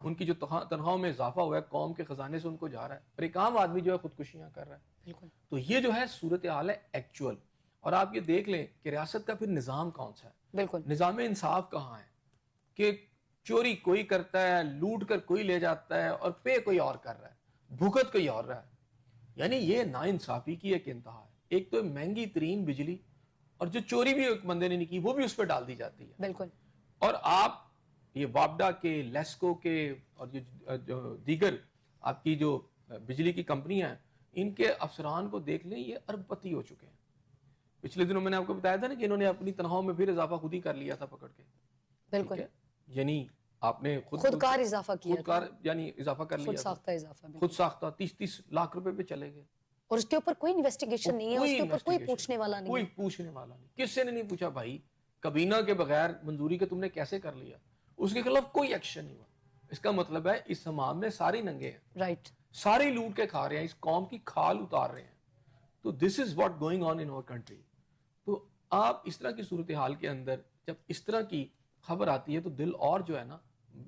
ان کی جو تنخواہوں میں اضافہ ہوا ہے قوم کے خزانے سے ان کو جا رہا ہے، اور ایک عام آدمی جو ہے خودکشیاں کر رہا ہے. بالکل تو یہ جو ہے صورتحال ہے ایکچوئل. اور آپ یہ دیکھ لیں کہ ریاست کا پھر نظام کون سا ہے، بالکل نظام انصاف کہاں ہے کہ چوری کوئی کرتا ہے، لوٹ کر کوئی لے جاتا ہے اور پے کوئی اور کر رہا ہے، بھگت کوئی اور رہا ہے. یعنی یہ ناانصافی کی ایک انتہا ہے. ایک تو مہنگی ترین بجلی، اور جو چوری بھی ایک بندے نے نہیں کی وہ بھی اس پہ ڈال دی جاتی ہے. بالکل اور آپ یہ وابڈا کے، لیسکو کے اور جو دیگر آپ کی جو بجلی کی کمپنیاں ہیں ان کے افسران کو دیکھ لیں، یہ ارب پتی ہو چکے ہیں. پچھلے دنوں میں نے آپ کو بتایا تھا نا کہ انہوں نے اپنی تنخواہوں میں پھر اضافہ خود ہی کر لیا تھا پکڑ کے. بالکل ٹھیک ہے، یعنی آپ نے خودکار اضافہ کیا تھا، خودکار یعنی اضافہ کر خود لیا تھا، ساختہ اضافہ. خود بالکل ساختہ 30 لاکھ روپے پہ چلے گئے. اور اس کے اوپر کوئی انویسٹیگیشن نہیں ہے، اس کے اوپر کوئی پوچھنے والا نہیں کوئی ہے. پوچھنے والا نہیں. کس نے نہیں پوچھا بھائی کابینہ کے بغیر منظوری کے تم نے کیسے کر لیا؟ اس کے خلاف کوئی ایکشن نہیں ہوا. اس کا مطلب ہے اس حمام میں سارے ننگے ہیں، رائٹ. سارے لوٹ کے کھا رہے ہیں، اس قوم کی کھال اتار رہے ہیں. تو دس از واٹ گوئنگ آن ان اور کنٹری. تو آپ اس طرح کی صورتحال کے اندر جب اس طرح کی خبر آتی ہے تو دل اور جو ہے نا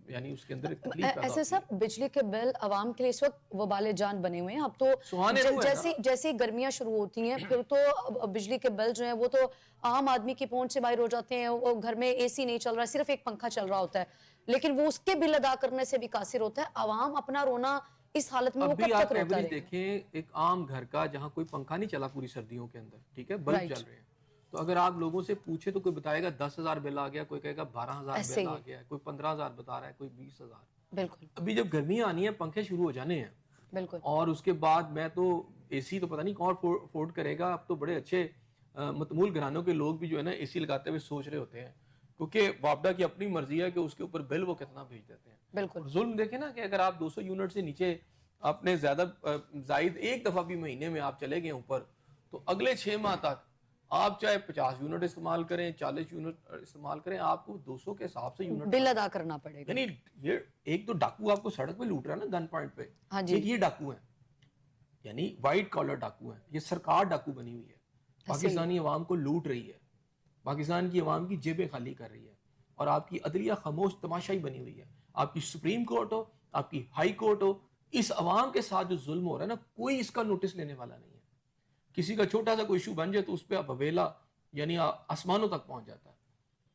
یعنی اس کے اندر ایک تکلیف پیدا ایسے ہوتی ہے. صاحب بجلی کے بل عوام کے لیے اس وقت وبال جان بنے ہوئے ہیں. اب تو سہانے روح ہے نا. جیسے گرمیاں شروع ہوتی ہیں پھر تو بجلی کے بل جو ہیں وہ تو عام آدمی کی پہنچ سے باہر ہو جاتے ہیں. وہ گھر میں اے سی نہیں چل رہا، صرف ایک پنکھا چل رہا ہوتا ہے، لیکن وہ اس کے بل ادا کرنے سے بھی قاصر ہوتا ہے. عوام اپنا رونا اس حالت میں وہ ابھی کب آپ تک روتا ایوریج رہے گا؟ دیکھیں ایک عام گھر کا جہاں کوئی پنکھا نہیں چلا پوری سردیوں کے اندر، ٹھیک ہے، بلب Right. چل رہے ہیں، تو اگر آپ لوگوں سے پوچھے تو کوئی بتائے گا 10,000 بل آ گیا، کوئی کہے گا 12,000 ایسے بل ہی آ گیا ہے، کوئی 15,000 بتا رہا ہے، کوئی 20,000. بالکل ابھی جب گرمیاں آنی ہیں پنکھے شروع ہو جانے ہیں، بالکل اور اس کے بعد میں تو اے سی تو پتہ نہیں کون افورڈ کرے گا. اب تو بڑے اچھے متمول گھرانوں کے لوگ بھی جو ہے نا اے سی لگاتے ہوئے سوچ رہے ہوتے ہیں، کیونکہ وابڈا کی اپنی مرضی ہے کہ اس کے اوپر بل وہ کتنا بھیج دیتے ہیں. بالکل اور ظلم دیکھیں نا کہ اگر آپ 200 یونٹ سے نیچے اپنے زیادہ زائد ایک دفعہ بھی مہینے میں آپ چلے گئے اوپر، تو اگلے 6 ماہ تک آپ چاہے 50 یونٹ استعمال کریں، 40 یونٹ استعمال کریں، آپ کو 200 کے حساب سے یونٹ بل ادا کرنا پڑے گا. یعنی یہ ایک تو ڈاکو آپ کو سڑک پہ لوٹ رہا ہے نا گن پوائنٹ پہ، ہاں جی. ایک یہ ڈاکو ہیں، یعنی وائٹ کالر ڈاکو ہیں. یہ سرکار ڈاکو بنی ہوئی ہے، پاکستانی عوام کو لوٹ رہی ہے، پاکستان کی عوام کی جیبیں خالی کر رہی ہے، اور آپ کی عدلیہ خاموش تماشائی بنی ہوئی ہے. آپ کی سپریم کورٹ ہو، آپ کی ہائی کورٹ ہو، اس عوام کے ساتھ جو ظلم ہو رہا ہے نا کوئی اس کا نوٹس لینے والا نہیں ہے. کسی کا چھوٹا سا کوئی ایشو بن جائے تو اس پہ اب حویلا یعنی آسمانوں تک پہنچ جاتا ہے.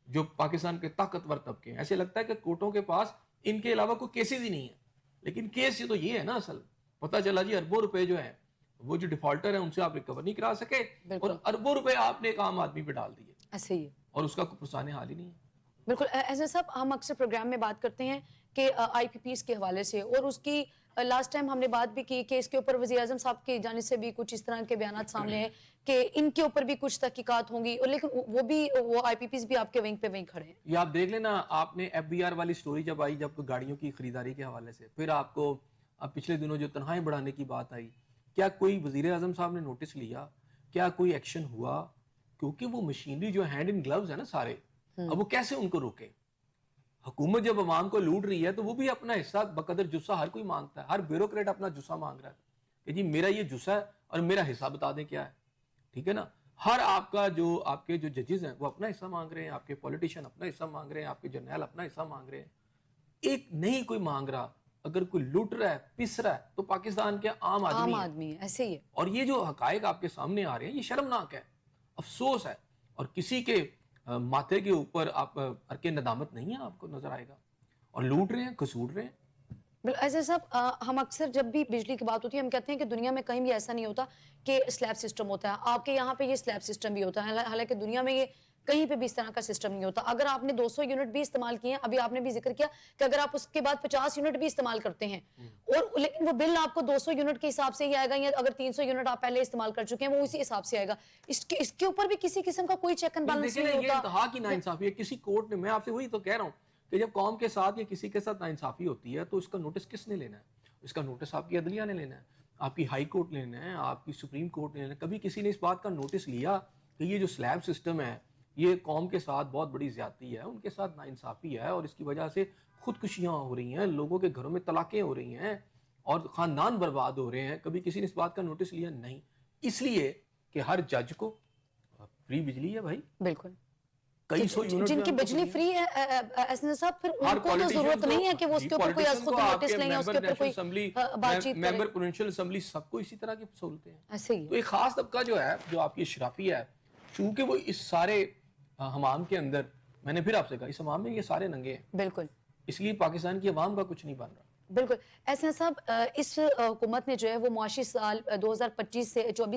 جو پاکستان کے طاقتور طبقے ہیں ایسے لگتا ہے کہ کورٹوں کے پاس ان کے علاوہ کوئی کیسز ہی نہیں ہے، لیکن کیس تو یہ ہے نا اصل. پتہ چلا جی اربوں روپے جو ہیں وہ جو ڈیفالٹر ہیں ان سے آپ ریکور نہیں کرا سکے، اور اربوں روپے آپ نے ایک عام آدمی پہ ڈال دیے، ایسے ہی اور اس کا کوئی پرسانے حال ہی نہیں ہے. بالکل. ایسے صاحب ہم اکثر پروگرام میں بات کرتے ہیں کہ آئی پی پیز کے حوالے سے، اور اس کی لاسٹ ٹائم ہم نے بات بھی کی کہ اس کے اوپر وزیر اعظم صاحب کی جانب سے بھی کچھ اس طرح کے بیانات سامنے ہیں کہ ان کے اوپر بھی کچھ تحقیقات ہوں گی، لیکن وہ آئی پی پیز بھی آپ کے ونگ پہ ونگ کھڑے ہیں. یہ آپ دیکھ لینا، آپ نے ایف بی آر والی سٹوری جب آئی جب گاڑیوں کی خریداری کے حوالے سے، پھر آپ کو اب پچھلے دنوں جو تنخواہیں بڑھانے کی بات آئی، کیا کوئی وزیر اعظم صاحب نے نوٹس لیا؟ کیا کوئی ایکشن ہوا؟ کیونکہ وہ مشینری جو ہینڈ ان گلوز ہے نا سارے، اب وہ کیسے ان کو روکے؟ حکومت جب عوام کو لوٹ رہی ہے تو وہ بھی اپنا حصہ بقدر جسہ ہر کوئی مانگتا ہے. ہر بیوروکریٹ اپنا جسہ مانگ رہا ہے کہ جی میرا یہ جسہ ہے اور میرا حصہ بتا دیں کیا ہے، ٹھیک ہے نا. ہر آپ کا جو آپ کے جو ججز ہیں وہ اپنا حصہ مانگ رہے ہیں، آپ کے پولیٹیشین اپنا حصہ مانگ رہے ہیں، آپ کے جرنیل اپنا حصہ مانگ رہے ہیں. ایک نہیں کوئی مانگ رہا. اگر کوئی لوٹ رہا ہے پس رہا ہے تو پاکستان کے عام آدمی ہے. ایسے ہی ہے. اور یہ جو حقائق آپ کے سامنے آ رہے ہیں یہ شرمناک ہے، افسوس ہے، اور کسی کے ماتھے کے اوپر آپ کے ندامت نہیں ہے آپ کو نظر آئے گا. اور لوٹ رہے ہیں، گھسوٹ رہے ہیں. ایسے صاحب ہم اکثر جب بھی بجلی کی بات ہوتی ہے ہم کہتے ہیں کہ دنیا میں کہیں بھی ایسا نہیں ہوتا کہ سلیب سسٹم ہوتا ہے. آپ کے یہاں پہ یہ سلیب سسٹم بھی ہوتا ہے، حالانکہ دنیا میں یہ کہیں پہ بھی اس طرح کا سسٹم نہیں ہوتا. اگر آپ نے 200 یونٹ بھی استعمال کیے ہیں، ابھی آپ نے بھی ذکر کیا کہ اگر آپ اس کے بعد 50 یونٹ بھی استعمال کرتے ہیں اور لیکن وہ بل آپ کو 200 یونٹ کے حساب سے ہی آئے گا، یا اگر 300 یونٹ آپ پہلے استعمال کر چکے ہیں وہ اسی حساب سے آئے گا. اس کے اوپر بھی کسی قسم کا کوئی چیک اینڈ بیلنس نہیں یہ ہوتا. انتہا کی ناانصافی ہے. کسی کورٹ نے، میں آپ سے وہی تو کہہ رہا ہوں کہ جب قوم کے ساتھ یا کسی کے ساتھ ناانصافی ہوتی ہے تو اس کا نوٹس کس نے لینا ہے؟ اس کا نوٹس آپ کی عدلیہ نے لینا ہے، آپ کی ہائی کورٹ نے لینا ہے، آپ کی سپریم کورٹ نے لینا ہے. کبھی کسی نے اس بات کا نوٹس لیا کہ یہ جو سلیب سسٹم ہے یہ قوم کے ساتھ بہت بڑی زیادتی ہے، ان کے ساتھ ناانصافی ہے، اور اس کی وجہ سے خودکشیاں ہو رہی ہیں، لوگوں کے گھروں میں طلاقیں ہو رہی ہیں اور خاندان برباد ہو رہے ہیں؟ کبھی کسی نے اس بات کا نوٹس لیا؟ نہیں. اس لیے کہ ہر جج کو فری بجلی ہے بھائی. بالکل کئی سو یونٹ جن کی بجلی فری ہے ایسے صاحب پھر ان کو تو ضرورت نہیں ہے کہ وہ اس کے اوپر کوئی از خود نوٹس لیں یا اس کے اوپر کوئی بات چیت کریں. ممبر پروونشل اسمبلی سب کو اسی طرح کی سہولتیں ہیں. ایسے ہی تو ایک خاص طبقہ جو ہے جو آپ کی اشرافی ہے چونکہ وہ اس سارے حمام کے اندر میں نے پھر آپ سے کہا اس حمام میں یہ سارے ننگے ہیں بالکل اس لیے پاکستان کی عوام کا کچھ نہیں بن رہا. بالکل ایسے صاحب اس حکومت نے جو ہے وہ معاشی سال 2024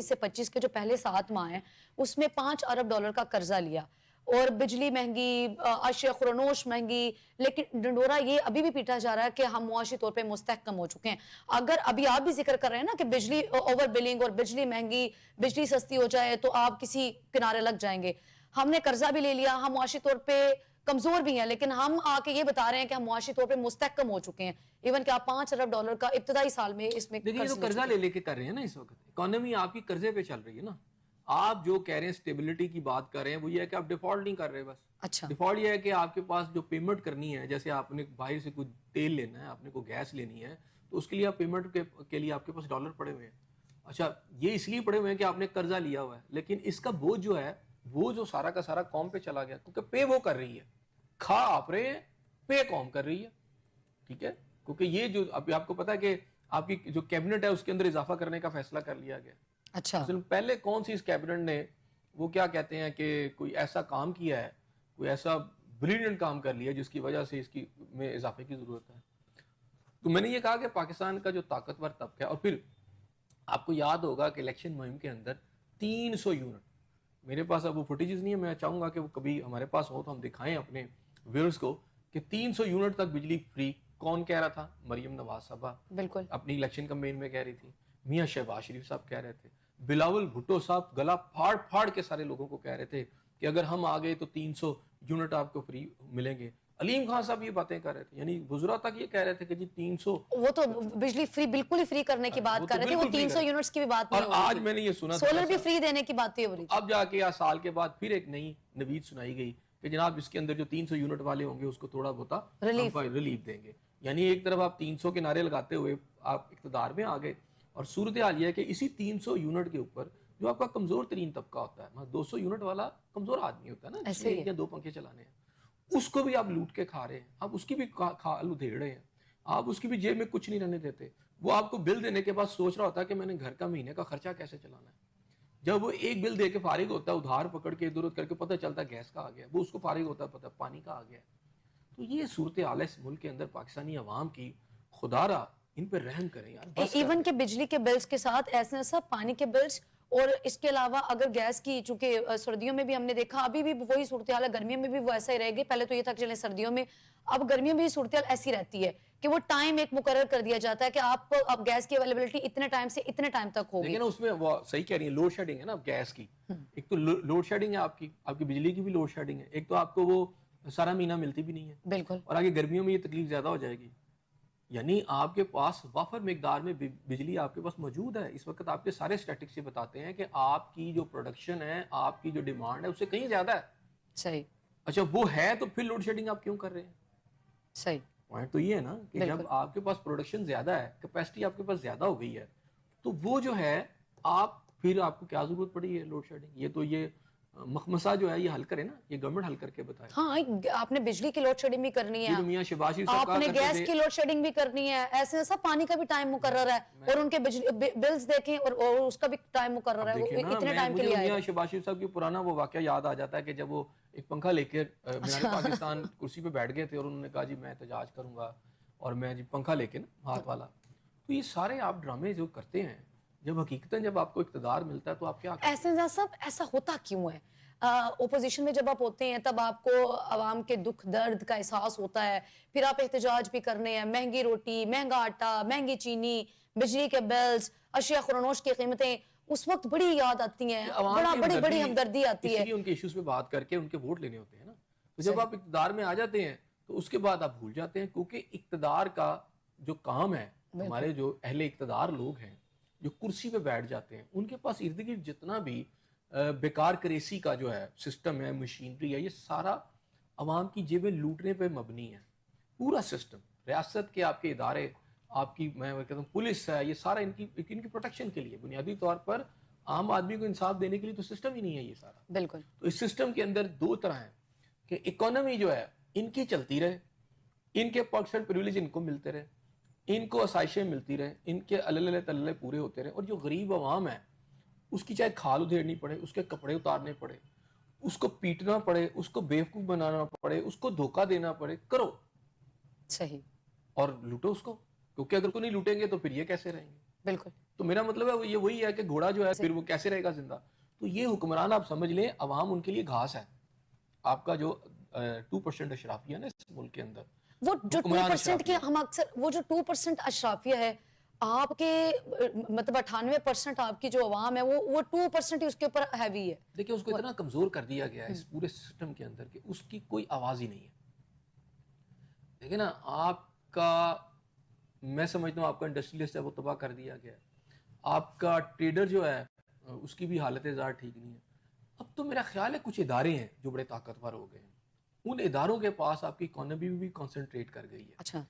سے 25 کے جو پہلے 7 ماہ ہیں اس میں $5 ارب کا قرضہ لیا اور بجلی مہنگی اشیاء خورنوش مہنگی لیکن ڈنڈورا یہ ابھی بھی پیٹا جا رہا ہے کہ ہم معاشی طور پہ مستحکم ہو چکے ہیں. اگر ابھی آپ بھی ذکر کر رہے ہیں نا کہ بجلی اوور بلنگ اور بجلی مہنگی بجلی سستی ہو جائے تو آپ کسی کنارے لگ جائیں گے. ہم نے قرضہ بھی لے لیا ہم معاشی طور پہ کمزور بھی ہیں لیکن ہم آ کے یہ بتا رہے ہیں کہ ہم معاشی طور پہ مستحکم ہو چکے ہیں ایون کہ آپ $5 ارب کا ابتدائی سال میں اس میں دیکھیں یہ تو قرضہ لے کے کر رہے ہیں نا اس وقت اکانومی آپ کی قرضے پہ چل رہی ہے نا. آپ جو کہہ رہے ہیں اسٹیبلٹی کی بات کر رہے ہیں وہ یہ ہے کہ آپ ڈیفالٹ نہیں کر رہے بس. اچھا ڈیفالٹ یہ ہے کہ آپ کے پاس جو پیمنٹ کرنی ہے جیسے آپ نے باہر سے کوئی تیل لینا ہے آپ نے کوئی گیس لینی ہے تو اس کے لیے آپ پیمنٹ کے لیے آپ کے پاس ڈالر پڑے ہوئے ہیں. اچھا یہ اس لیے پڑے ہوئے ہیں کہ آپ نے قرضہ لیا ہوا ہے لیکن اس کا بوجھ جو ہے وہ جو سارا کا سارا قوم پہ چلا گیا کیونکہ پے وہ کر رہی ہے کھا آپ رہے ہیں پے قوم کر رہی ہے. ٹھیک ہے کیونکہ یہ جو ابھی آپ کو پتا ہے کہ آپ کی جو کیبنٹ ہے اس کے اندر اضافہ کرنے کا فیصلہ کر لیا گیا. اچھا پہلے کون سی اس کیبنٹ نے وہ کیا کہتے ہیں کہ کوئی ایسا کام کیا ہے کوئی ایسا بریلینٹ کام کر لیا جس کی وجہ سے اس کی میں اضافے کی ضرورت ہے. تو میں نے یہ کہا کہ پاکستان کا جو طاقتور طبقہ ہے اور پھر آپ کو یاد ہوگا کہ الیکشن مہم کے اندر 300 یونٹ میرے پاس اب وہ فوٹیجز نہیں ہے میں چاہوں گا کہ وہ کبھی ہمارے پاس ہو تو ہم دکھائیں اپنے ویورز کو کہ 300 یونٹ تک بجلی فری کون کہہ رہا تھا. مریم نواز صاحبہ بالکل اپنی الیکشن کمپین میں کہہ رہی تھی. میاں شہباز شریف صاحب کہہ رہے تھے. بلاول بھٹو صاحب گلا پھاڑ پھاڑ کے سارے لوگوں کو کہہ رہے تھے کہ اگر ہم آ گئے تو 300 یونٹ آپ کو فری ملیں گے. علیم خان صاحب یہ باتیں کر رہے تھے یعنی وزراء تک یہ کہہ رہے تھے کہ جی 300 وہ تو بجلی فری بالکل ہی فری کرنے کی بات کر رہے تھے وہ 300 یونٹس کی بھی بات نہیں اور ہو رہی آج میں نے یہ سنا سولر بھی فری دینے کی باتیں ہو رہی تھی. اب جا کے یا سال کے بعد پھر ایک نئی نوید سنائی گئی کہ جناب اس کے اندر جو 300 یونٹ والے ہوں گے اس کو تھوڑا بہت ریلیف دیں گے. یعنی ایک طرف آپ 300 کے نعرے لگاتے ہوئے آپ اقتدار میں آ گئے اور صورتحال یہ ہے کہ اسی 300 یونٹ کے اوپر جو آپ کا کمزور ترین طبقہ ہوتا ہے 200 یونٹ والا کمزور آدمی ہوتا ہے نا جس نے 2 پنکھے چلانے ہیں اس کو بھی آپ لوٹ کے کھا رہے ہیں آپ اس کی بھی کھال ادھیڑ رہے ہیں آپ اس کی بھی جیب میں کچھ نہیں رہنے دیتے. وہ آپ کو بل دینے کے بعد سوچ رہا ہوتا ہے کہ میں نے گھر کا مہینے کا خرچہ کیسے چلانا ہے. جب وہ ایک بل دے کے فارغ ہوتا ہے ادھار پکڑ کے ادھر کر کے پتہ چلتا ہے گیس کا آ گیا وہ اس کو فارغ ہوتا ہے پتہ پانی کا آ گیا. تو یہ صورتحال ہے اس ملک کے اندر پاکستانی عوام کی. خدا را ان پہ رحم کریں یار. ایون کہ بجلی کے بلز کے ساتھ ایسے سب پانی کے بلز اور اس کے علاوہ اگر گیس کی چونکہ سردیوں میں بھی ہم نے دیکھا ابھی بھی وہی صورتحال ہے گرمیوں میں بھی وہ ایسا ہی رہے گی. پہلے تو یہ تھا کہ چلیں سردیوں میں اب گرمیوں میں بھی صورتحال ایسی رہتی ہے کہ وہ ٹائم ایک مقرر کر دیا جاتا ہے کہ آپ اب گیس کی اویلیبلٹی اتنے ٹائم سے اتنے ٹائم تک ہوگی. لیکن اس میں وہ صحیح کہہ رہی ہیں لوڈ شیڈنگ ہے نا گیس کی. ایک تو لوڈ شیڈنگ ہے آپ کی بجلی کی بھی لوڈ شیڈنگ ہے. ایک تو آپ کو وہ سارا مہینہ ملتی بھی نہیں ہے بالکل اور آگے گرمیوں میں یہ تکلیف زیادہ ہو جائے گی. یعنی آپ کے پاس وافر مقدار میں بجلی آپ کے پاس موجود ہے. اس وقت آپ کے سارے اسٹیٹکس یہ بتاتے ہیں کہ آپ کی جو پروڈکشن ہے آپ کی جو ڈیمانڈ ہے اس سے کہیں زیادہ ہے. صحیح. اچھا وہ ہے تو پھر لوڈ شیڈنگ آپ کیوں کر رہے ہیں؟ صحیح پوائنٹ تو یہ ہے نا کہ جب آپ کے پاس پروڈکشن زیادہ ہے کیپیسٹی آپ کے پاس زیادہ ہو گئی ہے تو وہ جو ہے پھر آپ کو کیا ضرورت پڑی ہے لوڈ شیڈنگ. یہ تو یہ مخمسہ جو ہے یہ حل کرے نا یہ گورنمنٹ حل کر کے بتائے. ہاں آپ نے بجلی کی لوڈ شیڈنگ بھی کرنی ہے میاں شہباز شریف آپ نے گیس کی لوڈ شیڈنگ بھی کرنی ہے. ایسے سب پانی کا بھی ٹائم مقرر ہے اور ان کے بلز دیکھیں اور اس کا بھی ٹائم مقرر ہے وہ اتنے ٹائم کے لیے آئے. میاں شہباز شریف صاحب کی پرانا وہ واقعہ یاد آ جاتا ہے کہ جب وہ ایک پنکھا لے کے پاکستان کرسی پہ بیٹھ گئے تھے اور انہوں نے کہا جی میں احتجاج کروں گا اور میں جی پنکھا لے کے نا ہاتھ والا. تو یہ سارے آپ ڈرامے جو کرتے ہیں جب حقیقتاً جب آپ کو اقتدار ملتا ہے تو آپ کیا ایسے سب ایسا ہوتا کیوں ہے؟ اپوزیشن میں جب آپ ہوتے ہیں تب آپ کو عوام کے دکھ درد کا احساس ہوتا ہے پھر آپ احتجاج بھی کرنے ہیں. مہنگی روٹی مہنگا آٹا مہنگی چینی بجلی کے بلز اشیاء خورنوش کی قیمتیں اس وقت بڑی یاد آتی ہیں بڑی ہمدردی آتی ہے. اس لیے ان کے ایشوز پہ بات کر کے ان کے ووٹ لینے ہوتے ہیں نا. تو جب آپ اقتدار میں آ جاتے ہیں تو اس کے بعد آپ بھول جاتے ہیں کیونکہ اقتدار کا جو کام ہے ہمارے جو اہل اقتدار لوگ ہیں جو کرسی پہ بیٹھ جاتے ہیں ان کے پاس ارد گرد جتنا بھی بیکار کریسی کا جو ہے سسٹم ہے مشینری ہے یہ سارا عوام کی جیبیں لوٹنے پہ مبنی ہے. پورا سسٹم ریاست کے آپ کے ادارے آپ کی میں کہتا ہوں پولیس ہے یہ سارا ان کی پروٹیکشن کے لیے بنیادی طور پر عام آدمی کو انصاف دینے کے لیے تو سسٹم ہی نہیں ہے یہ سارا. بالکل. تو اس سسٹم کے اندر 2 طرح ہیں. کہ اکانومی جو ہے ان کی چلتی رہے, ان کے پرکس اینڈ پریویلیج ان کو ملتے رہے, ان کو آسائشیں ملتی رہیں, ان کے اللہ تلے پورے ہوتے رہیں, اور جو غریب عوام ہے اس کی چاہے کھال ادھیڑنی پڑے, اس کے کپڑے اتارنے پڑے, اس کو پیٹنا پڑے, اس کو بیوقوف بنانا پڑے, اس کو دھوکہ دینا پڑے, کرو صحیح, اور لوٹو اس کو, کیونکہ اگر کو نہیں لوٹیں گے تو پھر یہ کیسے رہیں گے. بالکل. تو میرا مطلب ہے یہ وہی ہے کہ گھوڑا جو ہے پھر وہ کیسے رہے گا زندہ. تو یہ حکمران آپ سمجھ لیں عوام ان کے لیے گھاس ہے. آپ کا جو 2% اشرافیہ نا اس ملک کے اندر, وہ جو 2% کی ہم اکثر وہ جو 2% اشرافیہ ہے, آپ کے مطلب 98% آپ کی جو عوام ہے وہ 2% ہی اس کے اوپر ہیوی ہے. دیکھیں اس کو اتنا کمزور کر دیا گیا ہے اس پورے سسٹم کے اندر کہ اس کی کوئی آواز ہی نہیں ہے. دیکھیں نا, آپ کا, میں سمجھتا ہوں آپ کا انڈسٹریلسٹ ہے وہ تباہ کر دیا گیا ہے, آپ کا ٹریڈر جو ہے اس کی بھی حالت زار ٹھیک نہیں ہے. اب تو میرا خیال ہے کچھ ادارے ہیں جو بڑے طاقتور ہو گئے ہیں, ان اداروں کے پاس آپ کی اکانومی بھی کنسنٹریٹ کر گئی ہے. اچھا,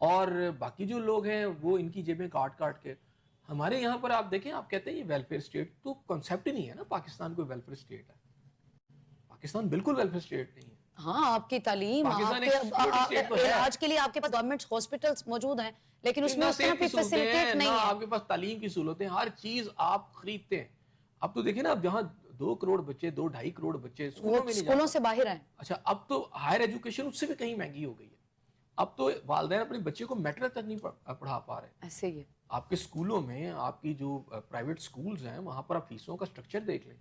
اور باقی جو لوگ ہیں وہ ان کی جیبیں کاٹ کے, ہمارے یہاں پر آپ دیکھیں, آپ کہتے ہیں یہ ویلفیئر اسٹیٹ, تو کنسیپٹ ہی نہیں ہے نا پاکستان کوئی ویلفیئر اسٹیٹ ہے. پاکستان بالکل ویلفیئر اسٹیٹ نہیں ہے. ہاں, آپ کی تعلیم, علاج کے لیے آپ کے پاس گورنمنٹ ہاسپٹلز موجود ہیں, لیکن اس میں اس طرح کی فیسیلیٹیٹ نہیں ہے. آپ کے پاس تعلیم کی سہولتیں, ہر چیز آپ خریدتے ہیں. اب تو دیکھیں نا, اب جہاں 2 کروڑ بچے, 2-2.5 کروڑ بچے اسکولوں سے باہر ہیں. اچھا, اب تو ہائر ایجوکیشن اس سے بھی کہیں مہنگی ہو گئی ہے. اب تو والدین اپنے بچے کو میٹرک تک نہیں پڑھا پا رہے. ایسے ہی ہے. آپ کے اسکولوں میں, آپ کی جو پرائیویٹ اسکولز ہیں وہاں پر آپ فیسوں کا سٹرکچر دیکھ لیں,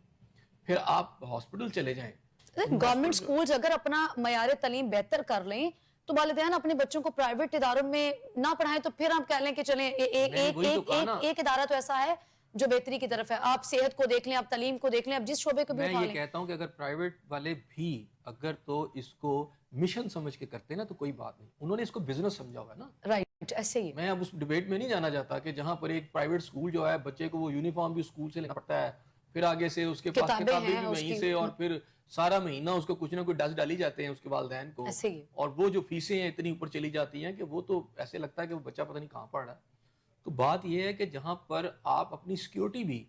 پھر آپ ہاسپٹل چلے جائیں. گورنمنٹ سکولز اگر اپنا معیار تعلیم بہتر کر لیں تو والدین اپنے بچوں کو پرائیویٹ اداروں میں نہ پڑھائیں, تو پھر ہم کہہ لیں کہ چلیں ایک ادارہ تو ایسا ہے جو بہتری کی طرف ہے. آپ صحت کو دیکھ لیں, آپ تعلیم کو دیکھ لیں, آپ جس شعبے کو بھی اٹھا لیں. میں یہ کہتا ہوں کہ اگر پرائیویٹ والے بھی اگر تو اس کو مشن سمجھ کے کرتے نا تو کوئی بات نہیں, انہوں نے اس کو بزنس سمجھا ہوا ہے نا. رائٹ, ایسے ہی. میں اب اس ڈیبیٹ میں نہیں جانا چاہتا کہ جہاں پر ایک پرائیویٹ اسکول جو ہے بچے کو وہ یونیفارم بھی اسکول سے لینا پڑتا ہے, پھر آگے سے اس کے پاس کتابیں بھی وہیں سے, اور پھر سارا مہینہ اس کو کچھ نہ کچھ ڈس ڈالی جاتے ہیں اس کے والدین کو, اور وہ جو فیسیں ہیں اتنی اوپر چلی جاتی ہیں کہ وہ تو ایسے لگتا ہے کہ وہ بچہ پتہ نہیں کہاں پڑھ رہا ہے. تو بات یہ ہے کہ جہاں پر آپ اپنی سیکیورٹی بھی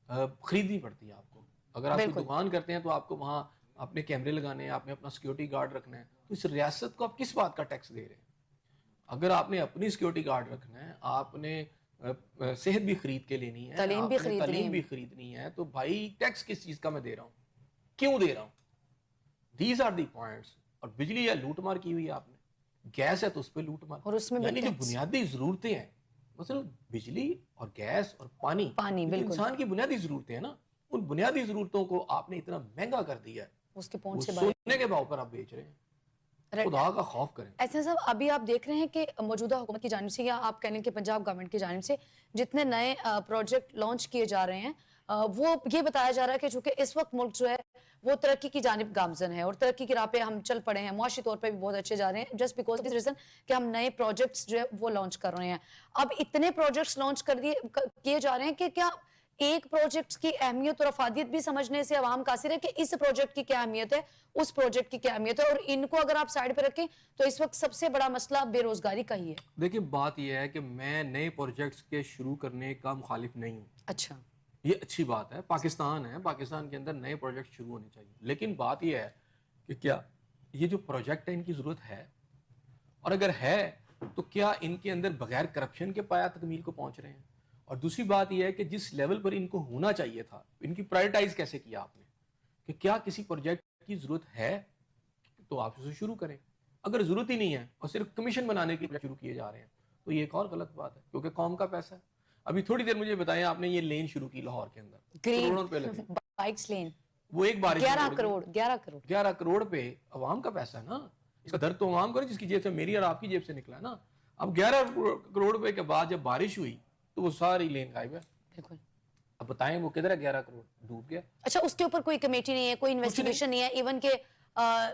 خریدنی پڑتی ہے آپ کو. اگر آپ کوئی دکان کرتے ہیں تو آپ کو وہاں اپنے کیمرے لگانے ہیں, آپ نے اپنا سیکیورٹی گارڈ رکھنا ہے. تو اس ریاست کو آپ کس بات کا ٹیکس دے رہے ہیں؟ اگر آپ نے اپنی سیکیورٹی گارڈ رکھنا ہے, آپ نے صحت بھی خرید کے لینی ہے, تعلیم بھی خریدنی ہے, تو بھائی ٹیکس کس چیز کا میں دے رہا ہوں, کیوں دے رہا ہوں؟ These are the points. اور بجلی ہے لوٹ مار کی ہوئی ہے آپ نے, گیس ہے تو اس پہ لوٹ مار, اور اس میں یعنی جو بنیادی ضرورتیں ہیں, مثلا بجلی اور گیس اور پانی انسان کی بنیادی ضرورتیں ہیں نا, ان بنیادی ضرورتوں کو آپ نے اتنا مہنگا کر دیا ہے, اس کے پہنچ سے سونے کے بھاؤ پر آپ بیچ رہے ہیں. خدا کا خوف کریں. ایسے صاحب, ابھی آپ دیکھ رہے ہیں کہ موجودہ حکومت کی جانب سے, یا آپ کہہ لیں کہ پنجاب گورنمنٹ کی جانب سے جتنے نئے پروجیکٹ لانچ کیے جا رہے ہیں, وہ یہ بتایا جا رہا ہے کہ چونکہ اس وقت ملک جو ہے وہ ترقی کی جانب گامزن ہے, اور ترقی کی راہ پہ ہم چل پڑے ہیں, معاشی طور پہ بھی بہت اچھے جا رہے ہیں, just because of this reason کہ ہم نئے پروجیکٹس جو ہے وہ لانچ کر رہے ہیں. اب اتنے پروجیکٹس لانچ کیے جا رہے ہیں کہ کیا ایک پروجیکٹ کی اہمیت اور افادیت بھی سمجھنے سے عوام قاصر ہے کہ اس پروجیکٹ کی کیا اہمیت ہے, اس پروجیکٹ کی کیا اہمیت ہے, اور ان کو اگر آپ سائیڈ پہ رکھیں تو اس وقت سب سے بڑا مسئلہ بے روزگاری کا ہی ہے. دیکھیں بات یہ ہے کہ میں نئے پروجیکٹس کے شروع کرنے کا مخالف نہیں ہوں. اچھا, یہ اچھی بات ہے, پاکستان ہے, پاکستان کے اندر نئے پروجیکٹ شروع ہونے چاہیے, لیکن بات یہ ہے کہ کیا یہ جو پروجیکٹ ہے ان کی ضرورت ہے, اور اگر ہے تو کیا ان کے اندر بغیر کرپشن کے پایا تکمیل کو پہنچ رہے ہیں. اور دوسری بات یہ ہے کہ جس لیول پر ان کو ہونا چاہیے تھا, ان کی پرائرٹائز کیسے کیا آپ نے, کہ کیا کسی پروجیکٹ کی ضرورت ہے تو آپ اسے شروع کریں. اگر ضرورت ہی نہیں ہے اور صرف کمیشن بنانے کے لیے شروع کیے جا رہے ہیں تو یہ ایک اور غلط بات ہے, کیونکہ قوم کا پیسہ ہے. ابھی تھوڑی دیر مجھے بتائیں, آپ نے یہ لین شروع کی لاہور کے اندر, کروڑوں روپے لگے, بائکس لین, وہ ایک بارش 11 کروڑ پہ عوام کا پیسہ ہے نا. اس کا درد تو عوام کو, جس کی جیب سے, میری اور آپ کی جیب سے نکلا ہے نا. اب 11 کروڑ روپے کے بعد جب بارش ہوئی تو وہ ساری لین غائب ہے. بالکل. اب بتائیں وہ کدھر ہے 11 کروڑ, ڈوب گیا. اچھا, اس کے اوپر کوئی کمیٹی نہیں ہے, کوئی انویسٹیگیشن نہیں ہے, ایون کہ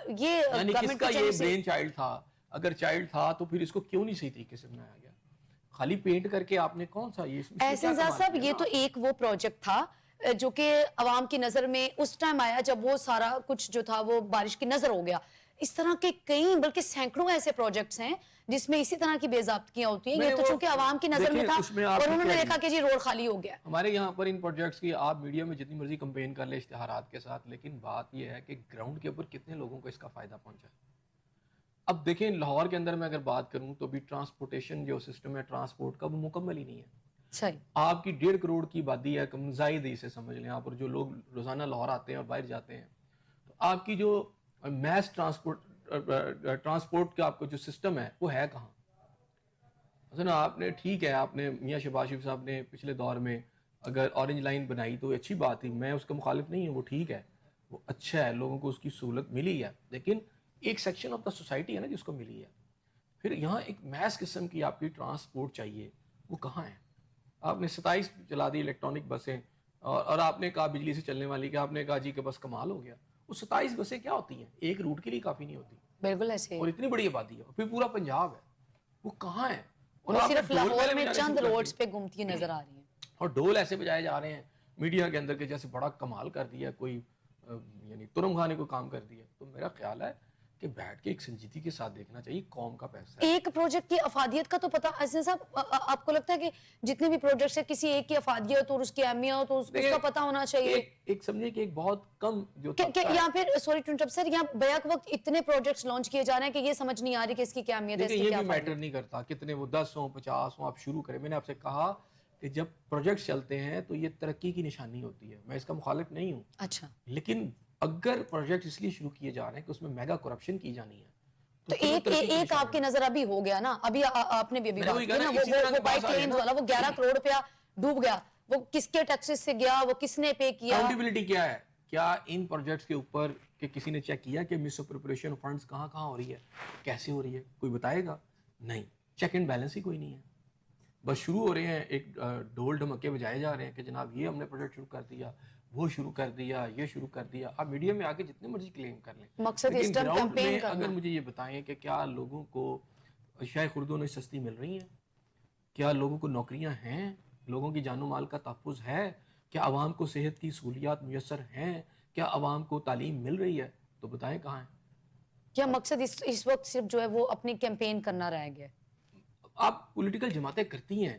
یہ یعنی کس کا یہ برین چائلڈ تھا؟ اگر چائلڈ تھا تو پھر اس کو کیوں نہیں صحیح طریقے سے بنایا گیا؟ خالی پینٹ کر کے آپ نے کون سا یہ احسن صاحب, یہ تو ایک وہ پروجیکٹ تھا جو کہ عوام کی نظر میں اس ٹائم آیا جب وہ سارا کچھ جو تھا وہ بارش کی نظر ہو گیا. اس طرح کے کئی بلکہ سینکڑوں ایسے پروجیکٹس ہیں جس میں اسی طرح کی بے ضابطگیاں ہوتی ہیں. یہ نہیں، تو وہ چونکہ عوام کی نظر میں دیکھیں، تھا اس میں آپ اور کی انہوں نے کیا دیکھا کہ جی روڈ خالی ہو گیا. ہمارے یہاں پر ان پروجیکٹس کی آپ میڈیا میں جتنی مرضی کمپین کر لیں اشتہارات کے ساتھ، لیکن بات یہ ہے کہ گراؤنڈ کے اوپر کتنے لوگوں کو اس کا فائدہ پہنچا ہے. اب دیکھیں لاہور کے اندر میں اگر بات کروں تو بھی ٹرانسپورٹیشن جو سسٹم ہے ٹرانسپورٹ کا وہ مکمل ہی نہیں ہے. صحیح. آپ کی 1.5 کروڑ کی آبادی ہے، کم زائد اسے سمجھ لیں آپ، اور جو لوگ روزانہ لاہور آتے ہیں اور باہر جاتے ہیں، تو آپ کی جو میس ٹرانسپورٹ کا آپ کو جو سسٹم ہے وہ ہے کہاں؟ مثلا آپ نے ٹھیک ہے، آپ نے میاں شہباز شریف صاحب نے پچھلے دور میں اگر اورنج لائن بنائی تو اچھی بات تھی، میں اس کا مخالف نہیں ہوں، وہ ٹھیک ہے، وہ اچھا ہے، لوگوں کو اس کی سہولت ملی ہے، لیکن ایک سیکشن آف دا سوسائٹی ہے نا جس کو ملی ہے. پھر یہاں ایک میس قسم کی آپ کی ٹرانسپورٹ چاہیے، وہ کہاں ہے؟ آپ نے 27 چلا دی الیکٹرانک بسیں، اور آپ نے کہا بجلی سے چلنے والی، کہ آپ نے کہا جی کہ بس کمال ہو گیا. وہ 27 بسیں کیا ہوتی ہیں؟ ایک روٹ کے لیے کافی نہیں ہوتی، بالکل ایسے اور اتنی بڑی آبادی ہے، پھر پورا پنجاب ہے، وہ کہاں ہے؟ اور وہ آپ نے صرف ڈھول لاہور پہلے میں بجانے چند شروع کر روڈز دیے، پہ گھومتی نظر آ رہی ہیں. اور ڈھول ایسے بجائے جا رہے ہیں میڈیا کے اندر کہ جیسے بڑا کمال کر دیا کوئی، یعنی ترم خانے کو کام کر دیا. تو میرا خیال ہے کہ بیٹھ کے ایک سنجیدگی کے ساتھ دیکھنا چاہیے، قوم کا پیسہ ہے. ایک پروجیکٹ کی افادیت کا تو پتہ حسن صاحب، آپ کو لگتا ہے کہ جتنے بھی پروجیکٹس ہیں کسی ایک کی افادیت اور اس کی اہمیت اور اس کا پتہ ہونا چاہیے؟ ایک سمجھے کہ ایک بہت کم جو کہ یا پھر سوری ٹو انٹرپٹ سر، یہاں بیک وقت اتنے پروجیکٹس لانچ کیے جا رہے ہیں کہ یہ سمجھ نہیں آ رہی کہ اس کی کیا اہمیت ہے، اس دیکھیں کی یہ کیا بھی افادیت. میٹر نہیں کرتا کتنے وہ 10 ہوں 50 ہوں، آپ شروع کریں. میں نے آپ سے کہا کہ جب پروجیکٹس چلتے ہیں تو یہ ترقی کی نشانی ہوتی ہے، میں اس کا مخالف نہیں ہوں، اچھا. لیکن اگر پروجیکٹ اس لیے شروع کیے جا رہے ہیں کہ اس میں میگا کرپشن کی جانی ہے تو پھر وہ ترقی کی ایک نشانی آپ کی نظر ابھی ہو گیا نا، ابھی آپ نے بھی میں نے وہی بات کی کہا نا، نا، اسی طرح وہ کی بات بائک آ رہی ہے کلیمز نا. والا، وہ 11 کروڑ روپیہ ڈوب گیا، وہ کس کے ٹیکسز سے گیا، وہ کس نے پے کیا؟ اکاؤنٹیبلٹی کیا ہے؟ کیا ان پروجیکٹس کے اوپر کہ کسی نے چیک کیا کہ مس اپروپریشن فنڈز کہاں کہاں ہو رہی ہے، کیسے ہو رہی ہے؟ کوئی بتائے گا؟ نہیں. چیک اینڈ بیلنس ہی کوئی نہیں ہے. بس شروع ہو رہے ہیں، ایک ڈھول ڈھمکے بجائے جا رہے ہیں کہ جناب یہ ہم نے پروجیکٹ شروع کر دیا، وہ شروع کر دیا، یہ شروع کر دیا. آپ میڈیا میں آگے جتنے مرضی کلیم کر لیں، مقصد اس لیکن ٹائم گراؤنڈ کیمپین میں کرنا. اگر مجھے یہ بتائیں کہ کیا لوگوں کو اشیاء خوردوں میں سستی مل رہی ہیں؟ کیا لوگوں کو نوکریاں ہیں؟ لوگوں کی جان و مال کا تحفظ ہے؟ کیا عوام کو صحت کی سہولیات میسر ہیں؟ کیا عوام کو تعلیم مل رہی ہے؟ تو بتائیں کہاں ہیں؟ کیا مقصد اس وقت صرف جو ہے وہ اپنی کیمپین کرنا رہ گیا؟ آپ پولیٹیکل جماعتیں کرتی ہیں،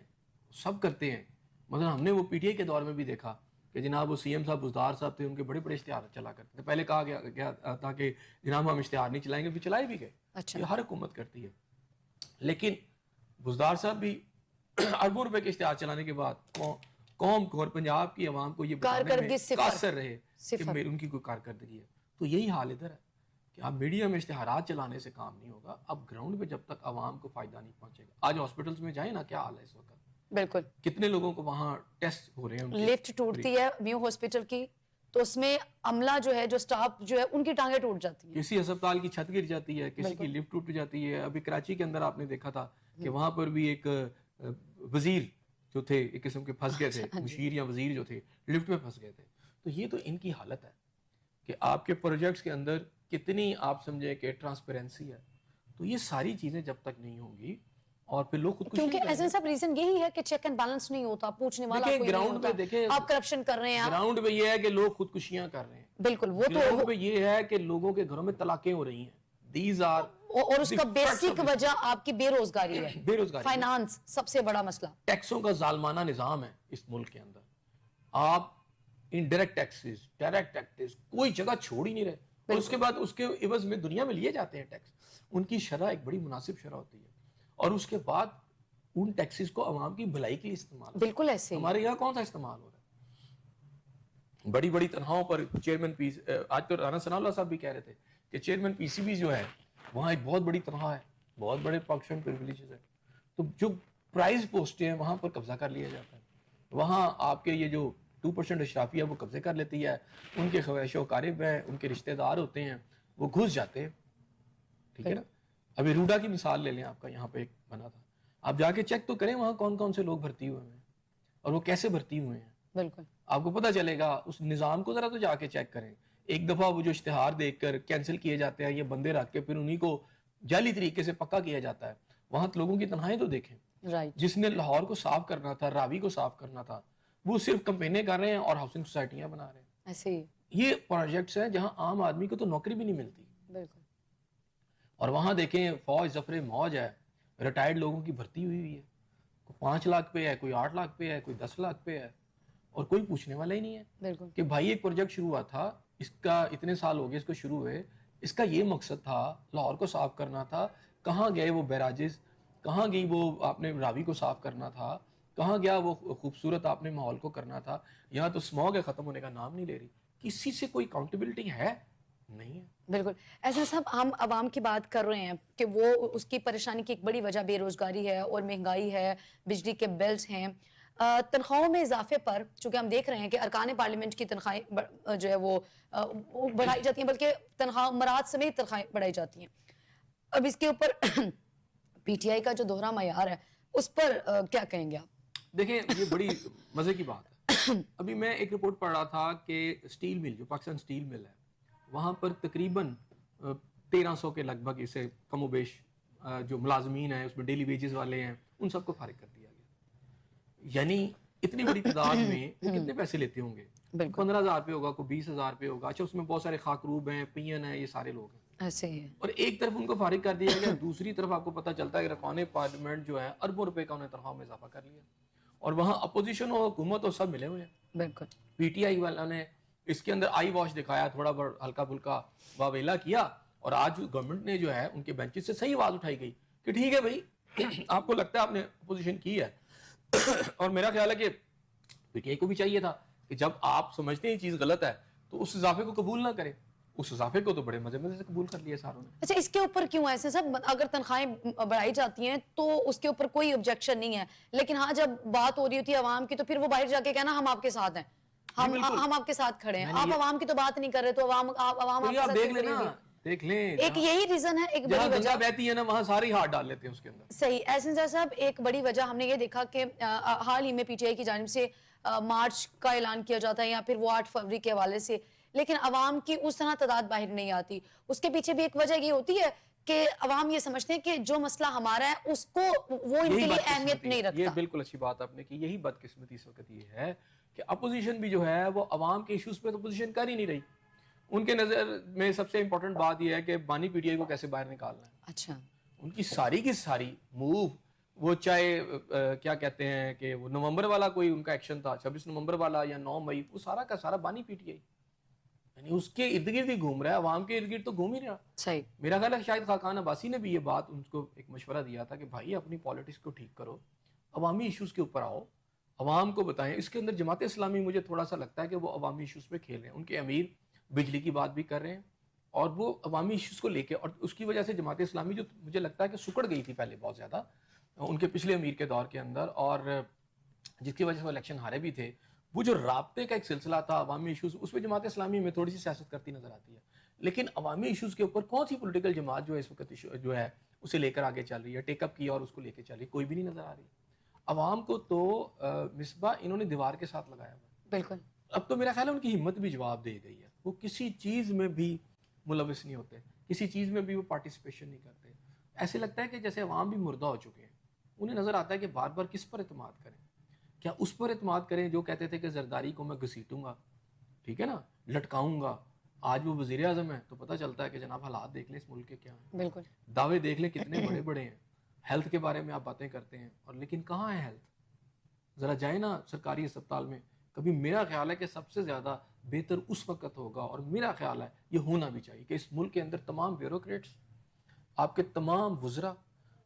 سب کرتے ہیں. مثلا ہم نے وہ پی ٹی آئی کے دور میں بھی دیکھا کہ جناب وہ سی ایم صاحب بزدار صاحب تھے، ان کے بڑے بڑے اشتہار چلا کرتے تھے. پہلے کہا گیا تھا کہ جناب ہم اشتہار نہیں چلائیں گے، پھر چلائے بھی گئے. اچھا. یہ ہر حکومت کرتی ہے. لیکن بزدار صاحب بھی اربوں روپے کے اشتہار چلانے کے بعد قوم کو اور پنجاب کی عوام کو یہ بتانے میں قاصر رہے کہ ان کی کوئی کارکردگی ہے. تو یہی حال ادھر ہے کہ آپ میڈیا میں اشتہارات چلانے سے کام نہیں ہوگا. اب گراؤنڈ پہ جب تک عوام کو فائدہ نہیں پہنچے گا. آج ہاسپٹلس میں جائیں نا، کیا حال ہے اس وقت؟ بالکل. کتنے لوگوں کو وہاں ٹیسٹ ہو رہے ہیں، لفٹ ٹوٹتی ہے میو ہاسپٹل کی تو اس میں عملہ جو ہے، جو سٹاف جو ہے، ان کی ٹانگیں ٹوٹ جاتی ہیں. کسی ہسپتال کی چھت گر جاتی ہے، کسی کی لفٹ ٹوٹ جاتی ہے. ابھی کراچی کے اندر آپ نے دیکھا تھا کہ وہاں پر بھی ایک وزیر جو تھے ایک قسم کے پھنس گئے تھے، مشیر یا وزیر جو تھے لفٹ میں پھنس گئے تھے. تو یہ تو ان کی حالت ہے کہ آپ کے پروجیکٹس کے اندر کتنی آپ سمجھیں کہ ٹرانسپیرنسی ہے. تو یہ ساری چیزیں جب تک نہیں ہوں گی اور پھر لوگ خودکشی کیونکہ ایسے صاحب ریزن یہی ہے کہ چیک اینڈ بیلنس نہیں ہوتا، پوچھنے والا کوئی نہیں ہوتا. آپ کرپشن کر رہے ہیں، گراؤنڈ پہ یہ ہے کہ لوگ خودکشیاں کر رہے ہیں. بالکل. وہ تو گراؤنڈ پہ یہ ہے کہ لوگوں کے گھروں میں طلاقیں ہو رہی ہیں. دیز آر اور اس کا بیسک وجہ آپ کی بے روزگاری ہے، بے روزگاری، فائنانس سب سے بڑا مسئلہ. ٹیکسوں کا ظالمانہ نظام ہے اس ملک کے اندر. آپ انڈائریکٹ ٹیکسز، ڈائریکٹ ٹیکسز کوئی جگہ چھوڑ ہی نہیں رہے. اور اس کے بعد اس کے عوض میں دنیا میں لیے جاتے ہیں ٹیکس. ان کی شرح ایک بڑی مناسب شرح ہوتی ہے اور اس کے بعد ان ٹیکسز کو عوام کی بھلائی کے لیے استعمال. بالکل ایسے ہمارے یہاں کون سا استعمال ہو رہا ہے؟ بڑی بڑی تنخواہوں پر چیئرمین پی، آج تو رانا ثناء اللہ صاحب بھی کہہ رہے تھے کہ چیئرمین پی سی بی جو ہے وہاں ایک بہت بڑی تنخواہ ہے، بہت بڑے فنکشن پریویلیجز ہے. تو جو پرائز پوسٹیں ہیں وہاں پر قبضہ کر لیا جاتا ہے. وہاں آپ کے یہ جو 2% اشرافیہ وہ قبضے کر لیتی ہے. ان کے خویش و قارب ہیں، ان کے رشتہ دار ہوتے ہیں، وہ گھس جاتے ہیں. ٹھیک ہے نا؟ ابھی روڈا کی مثال لے لیں، آپ کا یہاں پہ ایک بنا تھا، آپ جا کے چیک تو کریں وہاں کون کون سے لوگ بھرتی ہوئے ہیں اور وہ کیسے بھرتی ہوئے ہیں. بالکل آپ کو پتہ چلے گا. اس نظام کو ذرا تو جا کے چیک کریں. ایک دفعہ وہ جو اشتہار دیکھ کر کینسل کیے جاتے ہیں، یہ بندے رکھ کے پھر انہی کو جعلی طریقے سے پکا کیا جاتا ہے. وہاں لوگوں کی تنہائیں تو دیکھیں. جس نے لاہور کو صاف کرنا تھا، راوی کو صاف کرنا تھا، وہ صرف کمپینیں کر رہے ہیں اور ہاؤسنگ سوسائٹیاں بنا رہے ہیں. ایسے ہی یہ پروجیکٹس ہیں جہاں عام آدمی کو تو نوکری بھی نہیں ملتی. بالکل. اور وہاں دیکھیں فوج ظفر موج ہے ریٹائرڈ لوگوں کی بھرتی ہوئی ہے, کوئی 5 لاکھ پہ ہے, کوئی 8 لاکھ پہ ہے, کوئی 10 لاکھ پہ ہے, اور کوئی پوچھنے والا ہی نہیں ہے. بالکل کہ بھائی ایک پروجیکٹ شروع ہوا تھا, اس کا اتنے سال ہو گئے اس کو شروع ہوئے, اس کا یہ مقصد تھا, لاہور کو صاف کرنا تھا, کہاں گئے وہ بیراجز, کہاں گئی وہ آپ نے راوی کو صاف کرنا تھا, کہاں گیا وہ خوبصورت آپ نے ماحول کو کرنا تھا. یہاں تو اسموگ ہے, ختم ہونے کا نام نہیں لے رہی. کسی سے کوئی اکاؤنٹیبلٹی ہے نہیں ہے. بالکل. ایسا صاحب ہم عوام کی بات کر رہے ہیں کہ وہ اس کی پریشانی کی ایک بڑی وجہ بے روزگاری ہے اور مہنگائی ہے, بجلی کے بلز ہیں, تنخواہوں میں اضافے پر چونکہ ہم دیکھ رہے ہیں کہ ارکان پارلیمنٹ کی تنخواہیں جو ہے وہ بڑھائی جاتی ہیں, بلکہ تنخواہ مراد سمیت تنخواہیں بڑھائی جاتی ہیں. اب اس کے اوپر پی ٹی آئی کا جو دوہرا معیار ہے اس پر کیا کہیں گے آپ؟ دیکھیں یہ بڑی مزے کی بات ہے. ابھی میں ایک رپورٹ پڑھ رہا تھا کہ اسٹیل مل, جو پاکستان اسٹیل مل ہے, وہاں پر تقریباً 1300 کے لگ بھگ اسے کم و بیش جو ملازمین ہیں اس میں ڈیلی ویجز والے ہیں ان سب کو فارغ کر دیا گیا. یعنی اتنی بڑی تعداد میں وہ کتنے پیسے لیتے ہوں گے؟ 15,000 پہ ہوگا, کوئی 20,000 پہ ہوگا. اچھا اس میں بہت سارے خاکروب ہیں, پین ہیں, یہ سارے لوگ ہیں. ایسے ہی ہے. اور ایک طرف ان کو فارغ کر دیا گیا, دوسری طرف آپ کو پتہ چلتا ہے کہ ارکان پارلیمنٹ جو ہے اربوں روپے کا انہیں تنخواہ میں اضافہ کر لیا, اور وہاں اپوزیشن اور حکومت اور سب ملے ہوئے ہیں. بالکل. پی ٹی آئی والا نے اس کے اندر آئی واش دکھایا, تھوڑا بڑا ہلکا پھلکا واویلا کیا, اور آج گورنمنٹ نے جو ہے ان کے بینچز سے صحیح آواز اٹھائی گئی کہ ٹھیک ہے بھائی آپ کو لگتا ہے آپ نے اپوزیشن کی ہے. اور میرا خیال ہے کہ پی ٹی آئی کو بھی چاہیے تھا کہ جب آپ سمجھتے ہیں یہ چیز غلط ہے تو اس اضافے کو قبول نہ کریں. اس اضافے کو تو بڑے مزے سے قبول کر لیا ساروں نے. اچھا اس کے اوپر کیوں ایسے سب, اگر تنخواہیں بڑھائی جاتی ہیں تو اس کے اوپر کوئی آبجیکشن نہیں ہے, لیکن ہاں جب بات ہو رہی ہوتی ہے عوام کی تو پھر وہ باہر جا کے کہنا ہم آپ کے ساتھ ہیں, ہم آپ کے ساتھ کھڑے ہیں. آپ عوام کی تو بات نہیں کر رہے تو عوام آپ کے ساتھ دیکھ لینا, دیکھ لیں, ایک یہی ریزن ہے, ایک بڑی وجہ بہتی ہے نا وہاں ساری ہاتھ ڈال لیتے ہیں اس کے اندر. صحیح. احسن صاحب ایک بڑی وجہ ہم نے یہ دیکھا کہ حال ہی میں پی ٹی آئی کی جانب سے مارچ کا اعلان کیا جاتا ہے یا پھر وہ 8 فروری کے حوالے سے, لیکن عوام کی اس طرح تعداد باہر نہیں آتی. اس کے پیچھے بھی ایک وجہ یہ ہوتی ہے کہ عوام یہ سمجھتے ہیں کہ جو مسئلہ ہمارا ہے اس کو وہ ان کے لیے اہمیت نہیں رکھتا. یہ بالکل اچھی بات آپ نے کی. یہی بدقسمتی اس وقت یہ ہے کہ اپوزیشن بھی جو ہے وہ عوام کے ایشوز پہ تو اپوزیشن کر ہی نہیں رہی. ان کے نظر میں سب سے امپورٹنٹ بات یہ ہے کہ بانی پی ٹی آئی کو کیسے باہر نکالنا ہے. اچھا ان کی ساری کی ساری موو, وہ چاہے کیا کہتے ہیں کہ وہ نومبر والا کوئی ان کا ایکشن تھا, 26 نومبر والا یا 9 مئی, وہ سارا کا سارا بانی پی ٹی آئی, یعنی اس کے ارد گرد ہی گھوم رہا ہے, عوام کے ارد گرد تو گھوم ہی رہا. صحیح. میرا خیال ہے شاید خاقان عباسی نے بھی یہ بات ان کو ایک مشورہ دیا تھا کہ بھائی اپنی پالیٹکس کو ٹھیک کرو, عوامی ایشوز کے اوپر آؤ, عوام کو بتائیں. اس کے اندر جماعت اسلامی مجھے تھوڑا سا لگتا ہے کہ وہ عوامی ایشوز پہ کھیل رہے ہیں. ان کے امیر بجلی کی بات بھی کر رہے ہیں اور وہ عوامی ایشوز کو لے کے, اور اس کی وجہ سے جماعت اسلامی جو مجھے لگتا ہے کہ سکڑ گئی تھی پہلے بہت زیادہ ان کے پچھلے امیر کے دور کے اندر, اور جس کی وجہ سے وہ الیکشن ہارے بھی تھے, وہ جو رابطے کا ایک سلسلہ تھا عوامی ایشوز, اس میں جماعت اسلامی میں تھوڑی سی سیاست کرتی نظر آتی ہے. لیکن عوامی ایشوز کے اوپر کون سی پولیٹیکل جماعت جو ہے اس وقت جو ہے اسے لے کر آگے چل رہی ہے, ٹیک اپ کیا اور اس کو لے کے چل رہی ہے؟ کوئی بھی نہیں نظر آ رہی. عوام کو تو مصباح انہوں نے دیوار کے ساتھ لگایا ہوا. بالکل. اب تو میرا خیال ہے ان کی ہمت بھی جواب دے گئی ہے. وہ کسی چیز میں بھی ملوث نہیں ہوتے, کسی چیز میں بھی وہ پارٹیسپیشن نہیں کرتے. ایسے لگتا ہے کہ جیسے عوام بھی مردہ ہو چکے ہیں. انہیں نظر آتا ہے کہ بار بار کس پر اعتماد کریں. کیا اس پر اعتماد کریں جو کہتے تھے کہ زرداری کو میں گھسیٹوں گا, ٹھیک ہے نا, لٹکاؤں گا. آج وہ وزیر اعظم ہے تو پتہ چلتا ہے کہ جناب حالات دیکھ لیں اس ملک کے کیا ہیں. بالکل. دعوے دیکھ لیں کتنے بڑے بڑے ہیں. ہیلتھ کے بارے میں آپ باتیں کرتے ہیں, اور لیکن کہاں ہے ہیلتھ؟ ذرا جائیں نا سرکاری اسپتال میں. کبھی میرا خیال ہے کہ سب سے زیادہ بہتر اس وقت ہوگا, اور میرا خیال ہے یہ ہونا بھی چاہیے, کہ اس ملک کے اندر تمام بیوروکریٹس, آپ کے تمام وزراء,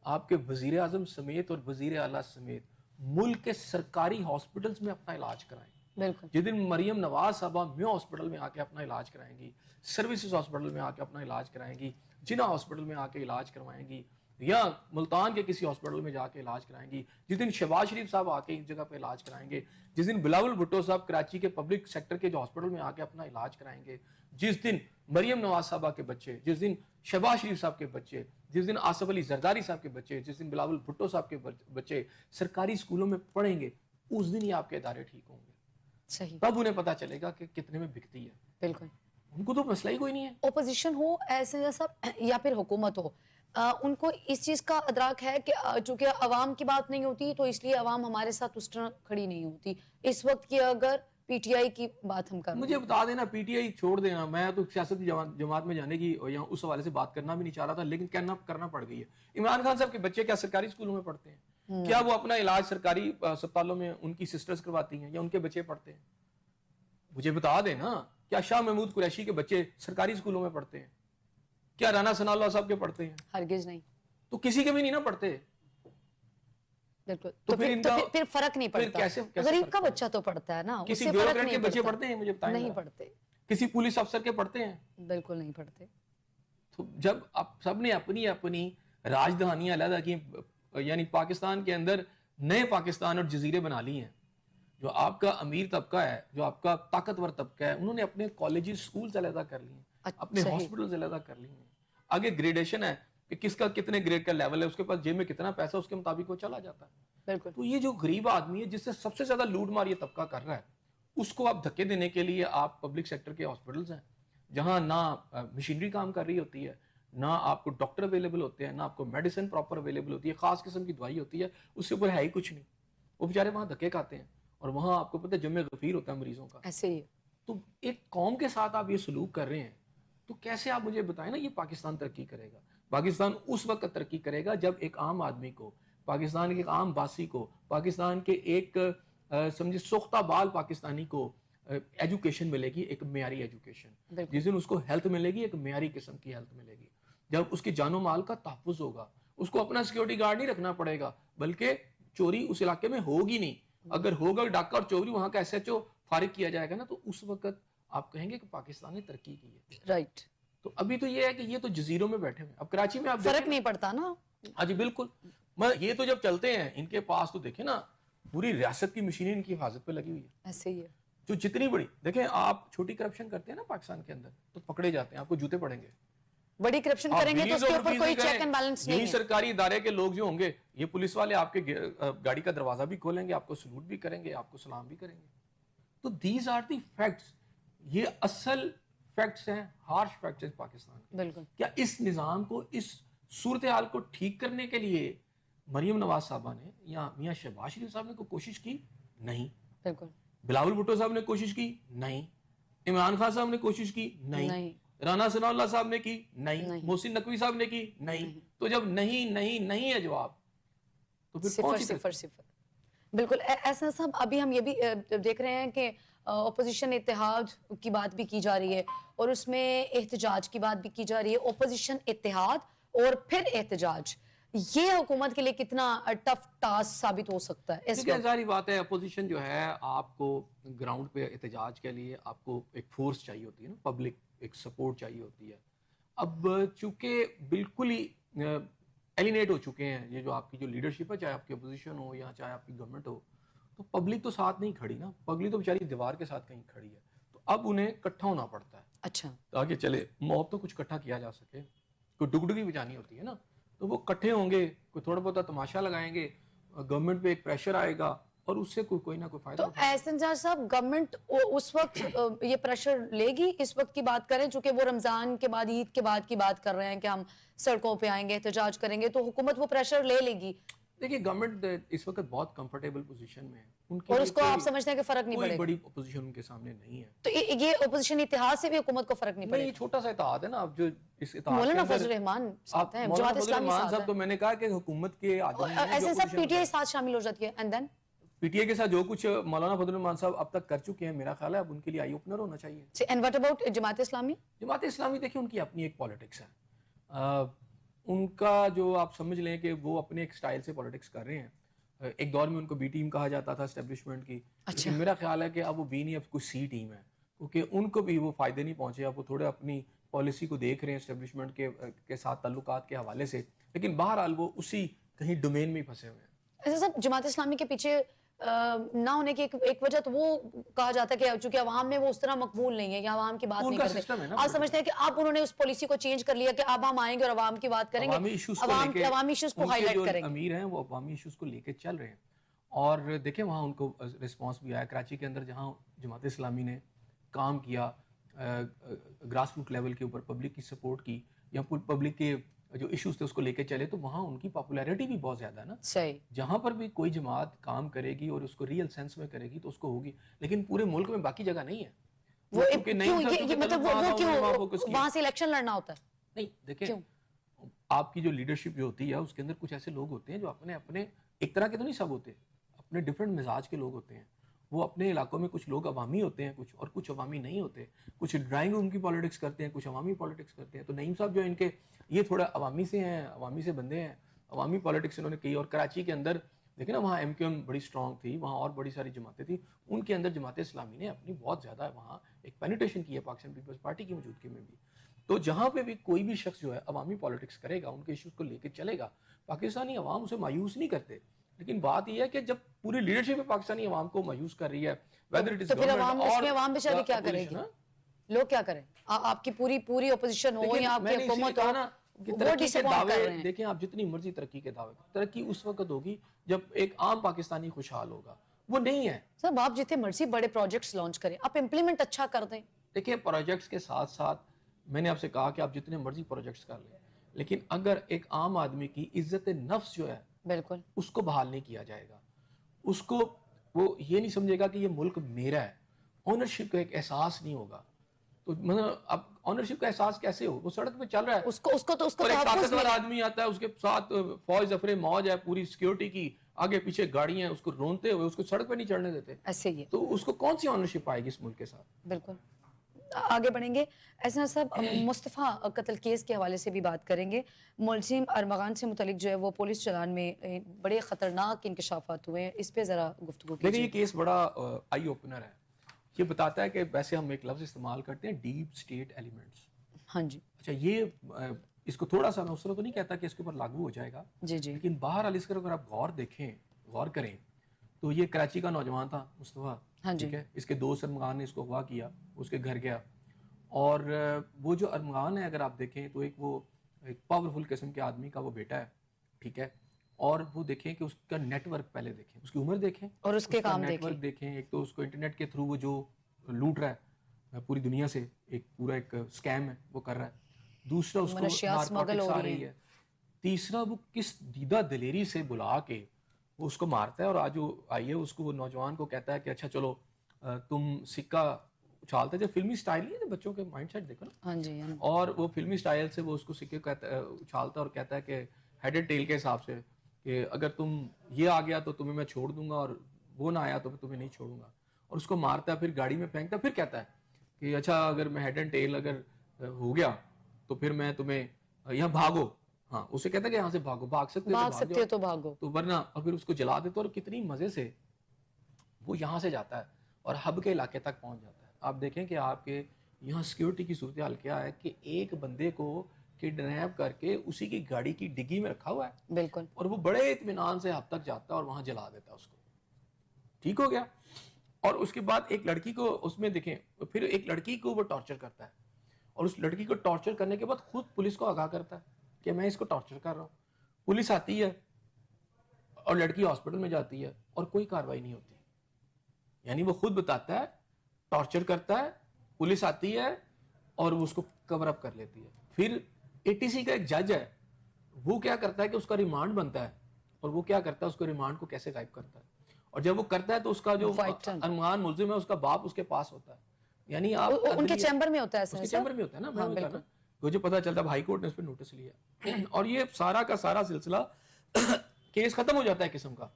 آپ کے وزیر اعظم سمیت اور وزیر اعلیٰ سمیت ملک کے سرکاری ہاسپٹلز میں اپنا علاج کرائیں. بالکل. جس دن مریم نواز صاحبہ میو ہاسپٹل میں آ کے اپنا علاج کرائیں گی, سروسز ہاسپٹل میں آ کے اپنا علاج کرائیں گی, جنہ ہاسپٹل میں آ کے علاج کروائیں گی, یا ملتان کے کسی ہاسپٹل میں جا کے علاج کرائیں گی, جس دن شہباز شریف صاحب آ کے ایک جگہ پہ علاج کرائیں گے, جس دن بلاول بھٹو صاحب کراچی کے پبلک سیکٹر کے جو ہاسپٹل میں آ کے اپنا علاج کرائیں گے, جس دن مریم نواز صاحبہ کے بچے, جس دن شہباز شریف صاحب کے بچے, جس دن آصف علی زرداری صاحب کے بچے, جس دن بلاول بھٹو صاحب کے بچے سرکاری اسکولوں میں پڑھیں گے, اس دن ہی آپ کے ادارے ٹھیک ہوں گے. صحیح. تب انہیں پتا چلے گا کہ کتنے میں بکتی ہے. بالکل. ان کو تو مسئلہ ہی کوئی نہیں ہے. اپوزیشن ہو ایسے سب یا پھر حکومت ہو, ان کو اس چیز کا ادراک ہے کہ چونکہ عوام کی بات نہیں ہوتی تو اس لیے عوام ہمارے ساتھ اس طرح کھڑی نہیں ہوتی. اس وقت کی اگر پی ٹی آئی کی بات ہم کر رہے ہیں. مجھے بتا دینا پی ٹی آئی چھوڑ دینا, میں تو سیاست جماعت میں جانے کی یا اس حوالے سے بات کرنا بھی نہیں چاہ رہا تھا, لیکن کرنا پڑ گئی ہے. عمران خان صاحب کے بچے کیا سرکاری اسکولوں میں پڑھتے ہیں؟ کیا وہ اپنا علاج سرکاری اسپتالوں میں ان کی سسٹرز کرواتی ہیں یا ان کے بچے پڑھتے ہیں؟ مجھے بتا دیں نا, کیا شاہ محمود قریشی کے بچے سرکاری اسکولوں میں پڑھتے ہیں؟ کیا رانا ثناء اللہ صاحب کے پڑھتے ہیں؟ ہرگز نہیں. تو کسی کے بھی نہیں نا پڑھتے. بالکل. تو پھر فرق نہیں پڑتا. غریب کا بچہ تو پڑھتا ہے نا, کسی بیوروکریٹ کے بچے پڑھتے ہیں؟ مجھے بتائیں. نہیں پڑھتے. کسی پولیس افسر کے پڑھتے ہیں؟ بالکل نہیں پڑھتے. تو جب آپ سب نے اپنی اپنی راجدھانیاں علیحدہ کی, یعنی پاکستان کے اندر نئے پاکستان اور جزیرے بنا لی ہیں, جو آپ کا امیر طبقہ ہے, جو آپ کا طاقتور طبقہ ہے, انہوں نے اپنے کالجز سکولز علیحدہ کر لیے ہیں, اپنے ہاسپٹلز علیحدہ کر لیے ہیں. آگے گریڈیشن ہے کہ کس کا کتنے گریڈ کا لیول ہے, اس کے پاس جیب میں کتنا پیسہ, اس کے مطابق وہ چلا جاتا ہے. بالکل. تو یہ جو غریب آدمی ہے جس سے سب سے زیادہ لوٹ مار یہ طبقہ کر رہا ہے, اس کو آپ دھکے دینے کے لیے آپ پبلک سیکٹر کے ہاسپٹلز ہیں جہاں نہ مشینری کام کر رہی ہوتی ہے, نہ آپ کو ڈاکٹر اویلیبل ہوتے ہیں, نہ آپ کو میڈیسن پراپر اویلیبل ہوتی ہے, خاص قسم کی دوائی ہوتی ہے, اس سے اوپر ہے ہی کچھ نہیں. وہ بیچارے وہاں دھکے کھاتے ہیں اور وہاں آپ کو پتہ ہے جمع غفیر ہوتا ہے مریضوں کا. ایسے ہی. تو ایک قوم کے ساتھ آپ یہ سلوک کر رہے ہیں, تو کیسے آپ مجھے بتائیں نا یہ پاکستان ترقی کرے گا؟ پاکستان اس وقت ترقی کرے گا جب ایک عام آدمی کو, پاکستان کے ایک عام باسی کو, پاکستان کے ایک سمجھے سوختہ بال پاکستانی کو ایجوکیشن ملے گی, ایک معیاری ایجوکیشن. جس دن اس کو ہیلتھ ملے گی, ایک معیاری قسم کی ہیلتھ ملے گی, جب اس کی جان و مال کا تحفظ ہوگا, اس کو اپنا سیکیورٹی گارڈ نہیں رکھنا پڑے گا, بلکہ چوری اس علاقے میں ہوگی نہیں. اگر ہوگا ڈاکہ اور چوری, وہاں کا ایس ایچ او فارغ کیا جائے گا نا, تو اس وقت آپ کہیں گے کہ پاکستان نے ترقی کی ہے. رائٹ. تو ابھی تو یہ ہے کہ یہ تو جزیروں میں بیٹھے ہوئے. اب کراچی میں آپ فرق نہیں پڑتا نا. ہاں جی بالکل. یہ تو جب چلتے ہیں ان کے پاس تو دیکھیں نا, پوری ریاست کی مشینری ان کی حفاظت پہ لگی ہوئی ہے. ایسے ہی ہے. جو جتنی بڑی دیکھیں آپ چھوٹی کرپشن کرتے ہیں نا پاکستان کے اندر, تو پکڑے جاتے ہیں, آپ کو جوتے پڑیں گے. بڑی کرپشن کریں گے تو اس کے اوپر کوئی چیک اینڈ بیلنس نہیں ہے. یہی سرکاری ادارے کے لوگ جو ہوں گے, یہ پولیس والے آپ کے گاڑی کا دروازہ بھی کھولیں گے, آپ کو سلوٹ بھی کریں گے, آپ کو سلام بھی کریں گے. تو دیز آر دی فیکٹس, یہ اصل فیکٹس ہیں, ہارش فیکٹس ہیں پاکستان کے. بالکل. کیا اس نظام کو, اس صورتحال کو ٹھیک کرنے کے لیے مریم نواز صاحبہ نے یا میاں شہباز شریف صاحب نے کوئی کوشش کی؟ نہیں. بالکل. بلاول بھٹو صاحب نے کوشش کی؟ نہیں. عمران خان صاحب نے کوشش کی؟ نہیں. رانا ثناء اللہ صاحب نے کی؟ نہیں. محسن نقوی صاحب نے کی؟ نہیں. تو جب نہیں ہے جواب, تو پھر صفر. بالکل. ایسا صاحب ابھی ہم یہ بھی دیکھ رہے ہیں کہ اپوزیشن اتحاد کی بات بھی کی جا رہی ہے, اور اس میں احتجاج کی بات بھی کی جا رہی ہے. اپوزیشن اتحاد اور پھر احتجاج, یہ حکومت کے لیے کتنا ٹف ٹاسک ثابت ہو سکتا ہے اس وقت؟ ظاہری بات ہے, اپوزیشن جو ہے, آپ کو گراؤنڈ پہ احتجاج کے لیے آپ کو ایک فورس چاہیے ہوتی ہے نا, پبلک ایک سپورٹ چاہیے ہوتی ہے. اب چونکہ بالکل ہی ایلینیٹ ہو چکے ہیں یہ جو آپ کی جو لیڈرشپ ہے, چاہے آپ کی اپوزیشن ہو یا چاہے آپ کی گورنمنٹ ہو, تو پبلک تو ساتھ نہیں کھڑی نا, پبلک تو بیچاری دیوار کے ساتھ کہیں کھڑی ہے. تو اب انہیں اکٹھا ہونا پڑتا ہے. اچھا. آگے چلے موب تو کچھ اکٹھا کیا جا سکے, کوئی ڈگڈگی بجانی ہوتی ہے نا, تو وہ اکٹھے ہوں گے, کوئی تھوڑا بہت تماشا لگائیں گے, گورنمنٹ پہ ایک پریشر آئے گا اور اس سے کوئی نہ کوئی فائدہ. تو احسن جان صاحب, گورنمنٹ اس وقت یہ پریشر لے گی؟ اس وقت کی بات کریں چونکہ وہ رمضان کے بعد, عید کے بعد کی بات کر رہے ہیں کہ ہم سڑکوں پہ آئیں گے, احتجاج کریں گے, تو حکومت وہ پریشر لے لے گی؟ دیکھیے گورنمنٹ اس وقت بہت کمفرٹیبل پوزیشن میں ہے, اور اس کو آپ سمجھتے ہیں کہ فرق نہیں پڑے گا؟ کوئی بڑی اپوزیشن ان کے سامنے نہیں ہے. تو یہ اپوزیشن اتحاد سے بھی حکومت کو فرق نہیں پڑے گا؟ یہ چھوٹا سا اتحاد ہے نا. اب جو اس اتحاد مولانا فضل الرحمان ساتھ ہیں, جماعت اسلامی ساتھ ہے, تو میں نے کہا کہ حکومت کے آدمی ہیں. ایسے سب پی ٹی آئی ساتھ شامل ہو جاتی ہے, and then P T I کے ساتھ جو کچھ مولانا فضل الرحمان صاحب اب تک کر چکے ہیں, میرا خیال ہے اب ان کے لیے آئی اوپنر ہونا چاہیے. And what about Jamaat Islami? Jamaat Islami دیکھیں ان کی اپنی ایک پالیٹکس ہے, ان کا جو آپ سمجھ لیں کہ وہ اپنے ایک سٹائل سے پالیٹکس کر رہے ہیں. ایک دور میں ان کو بی ٹیم کہا جاتا تھا اسٹیبلشمنٹ کی, لیکن میرا خیال ہے کہ اب وہ بی نہیں, اب کوئی سی ٹیم ہے, کیونکہ ان کو بھی وہ فائدے نہیں پہنچے. اب وہ تھوڑے اپنی پالیسی کو دیکھ رہے ہیں اسٹیبلشمنٹ کے ساتھ تعلقات کے حوالے سے, لیکن بہرحال وہ اسی کہیں ڈومین میں ہی پھنسے ہوئے ہیں. ایسا سب جماعت اسلامی کے پیچھے نہ ہونے کی ایک وجہ تو وہ کہا جاتا ہے کہ چونکہ عوام میں وہ اس طرح مقبول نہیں ہے یا عوام کی بات نہیں کرتے. آپ سمجھتے ہیں کہ اب انہوں نے اس پالیسی کو چینج کر لیا کہ اب ہم آئیں گے اور عوام کی بات کریں گے, عوامی ایشوز کو ہائی لائٹ کریں گے. امیر ہیں وہ عوامی ایشوز کو لے کے چل رہے ہیں, اور دیکھیں وہاں ان کو رسپانس بھی آیا. کراچی کے اندر جہاں جماعت اسلامی نے کام کیا گراس روٹ لیول کے اوپر, پبلک کی سپورٹ کی, یا پبلک کے جو ایشوز تھے اس کو لے کے چلے تو وہاں ان کی پاپولیرٹی بھی بہت زیادہ ہے نا. صحیح. جہاں پر بھی کوئی جماعت کام کرے گی اور اس کو ریئل سینس میں کرے گی تو اس کو ہوگی, لیکن پورے ملک میں باقی جگہ نہیں ہے. وہ کیوں یہ مطلب وہ کیوں وہاں سے الیکشن لڑنا ہوتا ہے؟ نہیں دیکھیں, آپ کی جو لیڈرشپ جو ہوتی ہے اس کے اندر کچھ ایسے لوگ ہوتے ہیں جو اپنے ایک طرح کے تو نہیں سب ہوتے, اپنے ڈفرینٹ مزاج کے لوگ ہوتے ہیں. وہ اپنے علاقوں میں کچھ لوگ عوامی ہوتے ہیں کچھ, اور کچھ عوامی نہیں ہوتے. کچھ ڈرائنگ روم کی پالیٹکس کرتے ہیں, کچھ عوامی پالیٹکس کرتے ہیں. تو نعیم صاحب جو ان کے یہ تھوڑا عوامی سے ہیں, عوامی سے بندے ہیں, عوامی پالیٹکس انہوں نے کی. اور کراچی کے اندر دیکھیں نا, وہاں ایم کیو ایم بڑی اسٹرانگ تھی, وہاں اور بڑی ساری جماعتیں تھیں. ان کے اندر جماعت اسلامی نے اپنی بہت زیادہ وہاں ایک پینیٹریشن کی ہے پاکستان پیپلز پارٹی کی موجودگی میں بھی. تو جہاں پہ بھی کوئی بھی شخص جو ہے عوامی پالیٹکس کرے گا, ان کے ایشوز کو لے کے چلے گا, پاکستانی عوام اسے مایوس نہیں کرتے. لیکن بات یہ ہے کہ جب پوری لیڈرشپ پاکستانی عوام کو مایوس کر رہی ہے, تو پھر عوام بیچاری کیا کرے گی؟ لوگ کیا کریں؟ آپ کی پوری اپوزیشن ہو یا آپ کی حکومت ہو, وہ ڈسپوائنٹ کر رہے ہیں. دیکھیں آپ جتنی مرضی ترقی کے دعوے, ترقی اس وقت ہوگی جب ایک عام پاکستانی خوشحال ہوگا, وہ نہیں ہے. صاحب آپ جتنے مرضی بڑے پروجیکٹس لانچ کریں, آپ امپلیمنٹ اچھا کر دیں. دیکھیں پروجیکٹس کے ساتھ ساتھ میں نے آپ سے کہا کہ آپ جتنے مرضی پروجیکٹس کر لیں, لیکن اگر ایک عام آدمی کی عزت نفس جو ہے بالکل اس کو بحال نہیں کیا جائے گا, اس کو وہ یہ نہیں سمجھے گا کہ یہ ملک میرا ہے, اونرشپ کا ایک احساس نہیں ہوگا. تو مطلب اب اونرشپ کا احساس کیسے ہو؟ وہ سڑک پہ چل رہا ہے, اس کو اور ایک طاقتور آدمی آتا ہے, اس کے ساتھ فوج ظفر موج ہے پوری سیکیورٹی کی, آگے پیچھے گاڑیاں ہیں, اس کو رونتے ہوئے اس کو سڑک پہ نہیں چڑھنے دیتے. ایسے ہی تو اس کو کون سی اونرشپ آئے گی اس ملک کے ساتھ؟ بالکل. آگے بڑھیں گے. احسان صاحب, مصطفیٰ قتل کیس کے حوالے سے بھی بات کریں گے. ملزم ارمغان سے متعلق جو ہے وہ پولیس چلان میں بڑے خطرناک انکشافات ہوئے ہیں, اس پہ ذرا گفتگو کیجیے. دیکھیں یہ کیس بڑا آئی اوپنر ہے. یہ بتاتا ہے کہ ویسے ہم ایک لفظ استعمال کرتے ہیں ڈیپ سٹیٹ ایلیمنٹس. ہاں جی. اچھا, یہ اس کو تھوڑا سا میں اس طرح تو نہیں کہتا کہ اس کے اوپر لاگو ہو جائے گا, جی جی, لیکن باہر اس کا اگر آپ غور کریں تو یہ کراچی کا نوجوان تھا مصطفیٰ, ٹھیک ہے, اس کے دوست ارمغان نے اس کو اغوا کیا, اس کے گھر گیا, اور وہ جو ارمغان ہے اگر آپ دیکھیں تو وہ ایک پاورفل قسم کے آدمی کا وہ بیٹا ہے, ٹھیک ہے. اور وہ دیکھیں کہ اس کا نیٹ ورک پہلے دیکھیں, اس کی عمر دیکھیں اور اس کے کام نیٹ ورک دیکھیں. ایک تو اس کو انٹرنیٹ کے تھرو وہ جو لوٹ رہا ہے پوری دنیا سے, ایک پورا ایک اسکیم ہے وہ کر رہا ہے. دوسرا اس کو نارکوٹکس آ رہی ہے. تیسرا وہ کس دیدہ دلیری سے بلا کے وہ اس کو مارتا ہے, اور آج وہ آئیے اس کو وہ نوجوان کو کہتا ہے کہ اچھا چلو تم سکہ اچھالتے ہیں, جو فلمی سٹائل نہیں ہے, بچوں کے مائنڈ سیٹ دیکھو نا. ہاں جی. اور وہ فلمی سٹائل سے وہ اس کو سکے اچھالتا ہے اور کہتا ہے کہ ہیڈ اینڈ ٹیل کے حساب سے کہ اگر تم یہ آ گیا تو تمہیں میں چھوڑ دوں گا, اور وہ نہ آیا تو میں تمہیں نہیں چھوڑوں گا. اور اس کو مارتا ہے, پھر گاڑی میں پھینکتا ہے, پھر کہتا ہے کہ اچھا اگر میں ہیڈ اینڈ ٹیل اگر ہو گیا تو پھر میں تمہیں یہاں بھاگو. ہاں, اسے کہتا ہے کہ یہاں سے بھاگو, بھاگ سکتے تو بھاگو, تو ورنہ, اور پھر اس کو جلا دیتا. اور کتنی مزے سے وہ یہاں سے جاتا ہے اور ہب کے علاقے تک پہنچ جاتا ہے. آپ دیکھیں کہ آپ کے یہاں سیکیورٹی کی صورتحال کیا ہے کہ ایک بندے کو کڈنیپ کر کے اسی کی گاڑی کی ڈگی میں رکھا ہوا ہے. بالکل. اور وہ بڑے اطمینان سے ہب تک جاتا ہے اور وہاں جلا دیتا ہے اس کو. ٹھیک ہو گیا. اور اس کے بعد ایک لڑکی کو اس میں دیکھیں, پھر ایک لڑکی کو وہ ٹارچر کرتا ہے, اور اس لڑکی کو ٹارچر کرنے کے بعد خود پولیس کو آگاہ کرتا ہے کہ میں اس کو ٹارچر کر رہا ہوں. پولیس آتی ہے اور لڑکی ہاسپٹل میں جاتی ہے اور کوئی کارروائی نہیں ہوتی. یعنی وہ خود بتاتا ہے, ٹارچر کرتا ہے, پولیس آتی ہے اور وہ اس کو کور اپ کر لیتی ہے. پھر ATC کا ایک جج ہے, وہ کیا کرتا ہے کہ اس کا ریمانڈ بنتا ہے, اور وہ کیا کرتا ہے اس کو ریمانڈ کو کیسے غائب کرتا ہے. اور جب وہ کرتا ہے تو اس کا جو ارمغان ملزم ہے اس کا باپ اس کے پاس ہوتا ہے. یعنی آپ ان کے چیمبر میں ہوتا ہے, اس کے چیمبر میں ہوتا ہے نا. میں نے کہا نا, جو پتا چلتا ہے ہائی کورٹ نے اس پہ نوٹس لیا, اور یہ سارا کا سارا سلسلہ کیس ختم ہو جاتا ہے, قسم کا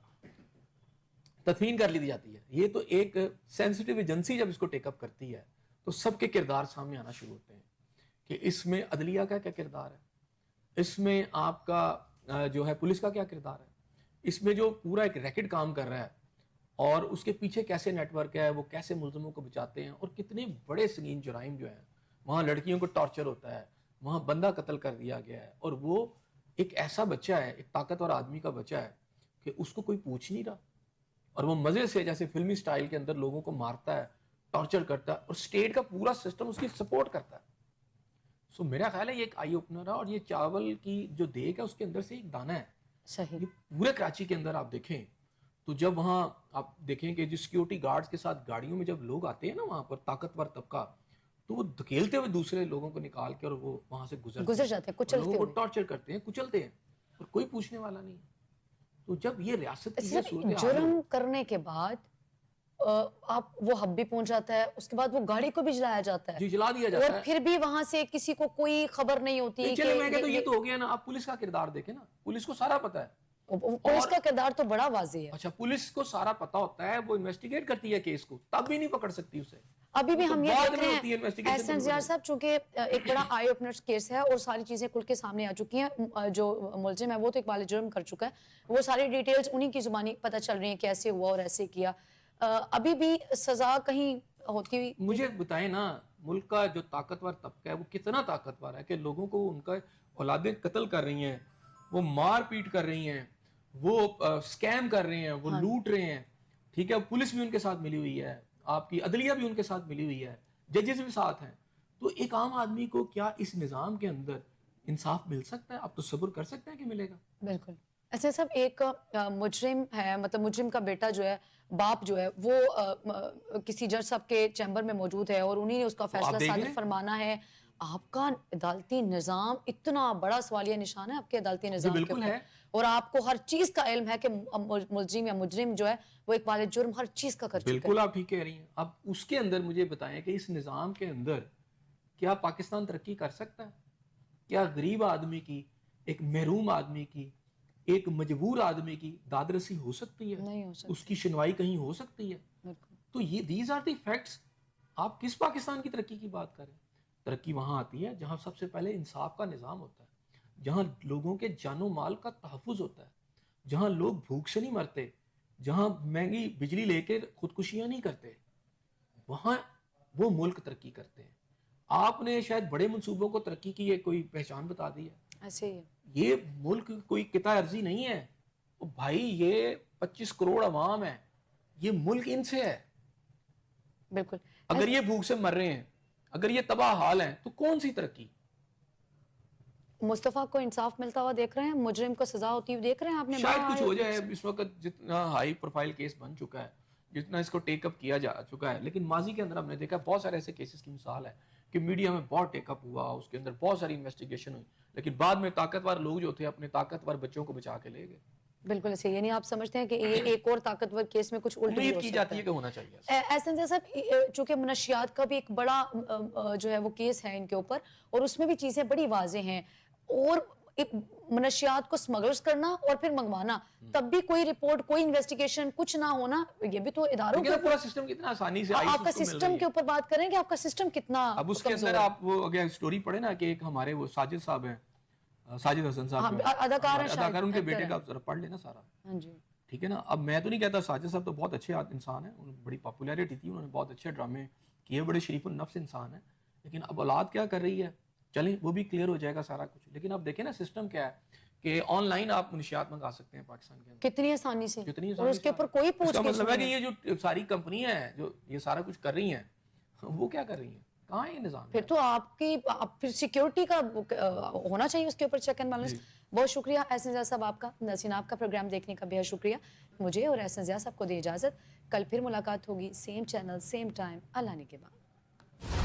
تدفین کر لی جاتی ہے. یہ تو ایک سینسٹیو ایجنسی جب اس کو ٹیک اپ کرتی ہے تو سب کے کردار سامنے آنا شروع ہوتے ہیں کہ اس میں عدلیہ کا کیا کردار ہے, اس میں آپ کا جو ہے پولیس کا کیا کردار ہے, اس میں جو پورا ایک ریکٹ کام کر رہا ہے, اور اس کے پیچھے کیسے نیٹ ورک ہے, وہ کیسے ملزموں کو بچاتے ہیں, اور کتنے بڑے سنگین جرائم جو ہیں. وہاں لڑکیوں کو ٹارچر ہوتا ہے, وہاں بندہ قتل کر دیا گیا ہے, اور وہ ایک ایسا بچہ ہے, ایک طاقتور آدمی کا بچہ ہے کہ اس کو کوئی پوچھ نہیں رہا, اور وہ مزے سے جیسے فلمی سٹائل کے اندر لوگوں کو مارتا ہے, ٹارچر کرتا ہے, اور سٹیٹ کا پورا سسٹم اس کی سپورٹ کرتا ہے. سو میرا خیال ہے یہ ایک آئی اوپنر ہے. اور یہ چاول کی جو دیگ ہے اس کے اندر سے ایک دانہ ہے. صحیح. پورے کراچی کے اندر آپ دیکھیں تو جب آپ دیکھیں کہ جو سیکیورٹی گارڈز کے ساتھ گاڑیوں میں جب لوگ آتے ہیں نا وہاں پر طاقتور طبقہ, تو وہ دھکیلتے ہوئے دوسرے لوگوں کو نکال کے اور وہ وہاں سے گزر جاتے ہیں کچلتے لوگوں کو ہوئے. ٹارچر کرتے ہیں, کچلتے ہیں, اور کوئی پوچھنے والا نہیں. تو جب یہ ریاست کی یہ صرف صورتحال جرم کرنے کے بعد آپ وہ حب بھی پہنچ جاتا ہے, اس کے بعد وہ گاڑی کو بھی جلایا جاتا ہے, جی جلا دیا جاتا اور ہے. پھر بھی وہاں سے کسی کو کوئی خبر نہیں ہوتی. چلے میں کہتا ہوں یہ تو ہو گیا نا, آپ پولیس کا کردار دیکھیں نا, پولیس کو سارا پتا ہے. پولیس کا کردار تو بڑا واضح ہے. اچھا, پولیس کو سارا پتا ہوتا ہے, وہ انویسٹیگیٹ کرتی ہے کیس کو, تب بھی نہیں پکڑ سکتی اسے. ابھی بھی ہم یہ بعد دیکھ میں رہے ہوتی ہے ہیں investigation احسن زیار صاحب, چونکہ ایک بڑا آئی اوپنر کیس ہے اور ساری چیزیں کھل کے سامنے آ چکی ہیں. جو ملزم ہے وہ تو اقبال جرم کر چکا ہے, وہ ساری ڈیٹیلز انہی کی زبانی پتہ چل رہی ہیں کیسے ہوا اور ایسے کیا. ابھی بھی سزا کہیں ہوتی ہوئی. مجھے بتائیں نا, ملک کا جو طاقتور طبقہ ہے وہ کتنا طاقتور ہے کہ لوگوں کو ان کا اولادیں قتل کر رہی ہیں, وہ مار پیٹ کر رہی ہیں, وہ سکیم کر رہے ہیں, وہ لوٹ رہے ہیں. ٹھیک ہے, پولیس بھی ان کے ساتھ ملی ہوئی ہے, آپ کی عدلیہ بھی ان کے ساتھ ملی ہوئی ہے, ججز بھی ساتھ ہیں. تو ایک عام آدمی کو کیا اس نظام کے اندر انصاف مل سکتا ہے؟ آپ تو صبر کر سکتے ہیں کہ ملے گا. بالکل. اچھا صاحب, ایک مجرم ہے, مطلب مجرم کا بیٹا جو ہے, باپ جو ہے, وہ کسی جج صاحب کے چیمبر میں موجود ہے اور انہی نے اس کا فیصلہ صادر فرمانا ہے. آپ کا عدالتی نظام اتنا بڑا سوالیہ نشان ہے آپ کے عدالتی نظام کے اوپر, اور آپ کو ہر چیز کا علم ہے کہ ملزم یا مجرم جو ہے وہ اقبال جرم ہر چیز کا کر چکا ہے. بالکل آپ ٹھیک کہہ رہی ہیں. اب اس کے اندر مجھے بتائیں کہ اس نظام کے اندر کیا پاکستان ترقی کر سکتا ہے؟ کیا غریب آدمی کی, ایک محروم آدمی کی, ایک مجبور آدمی کی داد رسی ہو سکتی ہے؟ نہیں ہو سکتی. اس کی شنوائی کہیں ہو سکتی ہے؟ تو یہ دیز آر دی فیکٹس. آپ کس پاکستان کی ترقی کی بات کریں؟ ترقی وہاں آتی ہے جہاں سب سے پہلے انصاف کا نظام ہوتا ہے, جہاں لوگوں کے جان و مال کا تحفظ ہوتا ہے, جہاں لوگ بھوک سے نہیں مرتے, جہاں مہنگی بجلی لے کے خودکشیاں نہیں کرتے, وہاں وہ ملک ترقی کرتے ہیں. آپ نے شاید بڑے منصوبوں کو ترقی کی کوئی پہچان بتا دی ہے. ایسے ہی ہے. یہ ملک کوئی قطع ارضی نہیں ہے بھائی, یہ 25 کروڑ عوام ہے, یہ ملک ان سے ہے. بالکل. اگر یہ بھوک سے مر رہے ہیں, اگر یہ تباہ حال ہیں, تو کون سی ترقی؟ مصطفیٰ کو انصاف ملتا ہوا دیکھ رہے ہیں, مجرم کو سزا ہوتی ہوئی دیکھ رہے ہیں آپ نے؟ شاید کچھ ہو جائے. اس وقت جتنا ہائی پروفائل کیس بن چکا ہے, جتنا اس کو ٹیک اپ کیا جا چکا ہے, لیکن ماضی کے اندر ہم نے دیکھا بہت سارے ایسے کیسز کی مثال ہے کہ میڈیا میں بہت ٹیک اپ ہوا, اس کے اندر بہت ساری انویسٹیگیشن ہوئی, لیکن بعد میں طاقتور لوگ جو تھے اپنے طاقتور بچوں کو بچا کے لے گئے. بالکل ایسے. یعنی آپ سمجھتے ہیں کہ یہ ایک اور طاقتور کیس میں کچھ الٹ بھی امید ہو کی سکتا جاتی ہے کہ ہونا چاہیے. احسن صاحب, چونکہ منشیات کا بھی ایک بڑا جو ہے وہ کیس ہے ان کے اوپر, اور اس میں بھی چیزیں بڑی واضح ہیں, اور منشیات کو سمگلرز کرنا اور پھر منگوانا, تب بھی کوئی رپورٹ, کوئی انویسٹیگیشن, کچھ نہ ہونا, یہ بھی تو اداروں کے پورا سسٹم کتنا آسانی سے آپ کا سسٹم کے اوپر بات کریں کہ آپ کا سسٹم کتنا. اب اس کے اندر آپ وہ اگر سٹوری پڑھے نا کہ ایک ہمارے وہ ساجد صاحب ہیں, ساجد حسن صاحب, اداکار, ان کے بیٹے کا ذرا پڑھ لینا سارا. ہاں جی ٹھیک ہے نا. اب میں تو نہیں کہتا, ساجد صاحب تو بہت اچھے انسان ہیں, انہیں بڑی پاپولیرٹی تھی, انہوں نے بہت اچھے ڈرامے کیے, بڑے شریف النفس انسان ہیں, لیکن اب اولاد کیا کر رہی ہے, چلیں وہ بھی کلیئر ہو جائے گا سارا کچھ. لیکن اب دیکھیں نا سسٹم کیا ہے کہ آن لائن آپ منشیات منگا سکتے ہیں پاکستان کے اندر کتنی آسانی سے, کتنی اور اس کے اوپر کوئی پوچھ گچھ مطلب ہے کہ یہ جو ساری کمپنیاں ہیں جو یہ سارا کچھ کر رہی ہیں, وہ کیا کر رہی ہیں, کہاں ہے یہ نظام؟ پھر تو آپ کی پھر سیکیورٹی کا ہونا چاہیے اس کے اوپر چیک اینڈ بیلنس. بہت شکریہ احسن زیار صاحب آپ کا, ناظرین آپ کا پروگرام دیکھنے کا بہت شکریہ. مجھے اور احسن زیار صاحب کو دے اجازت, کل پھر ملاقات ہوگی, سیم چینل سیم ٹائم. اللہ نے کے بعد.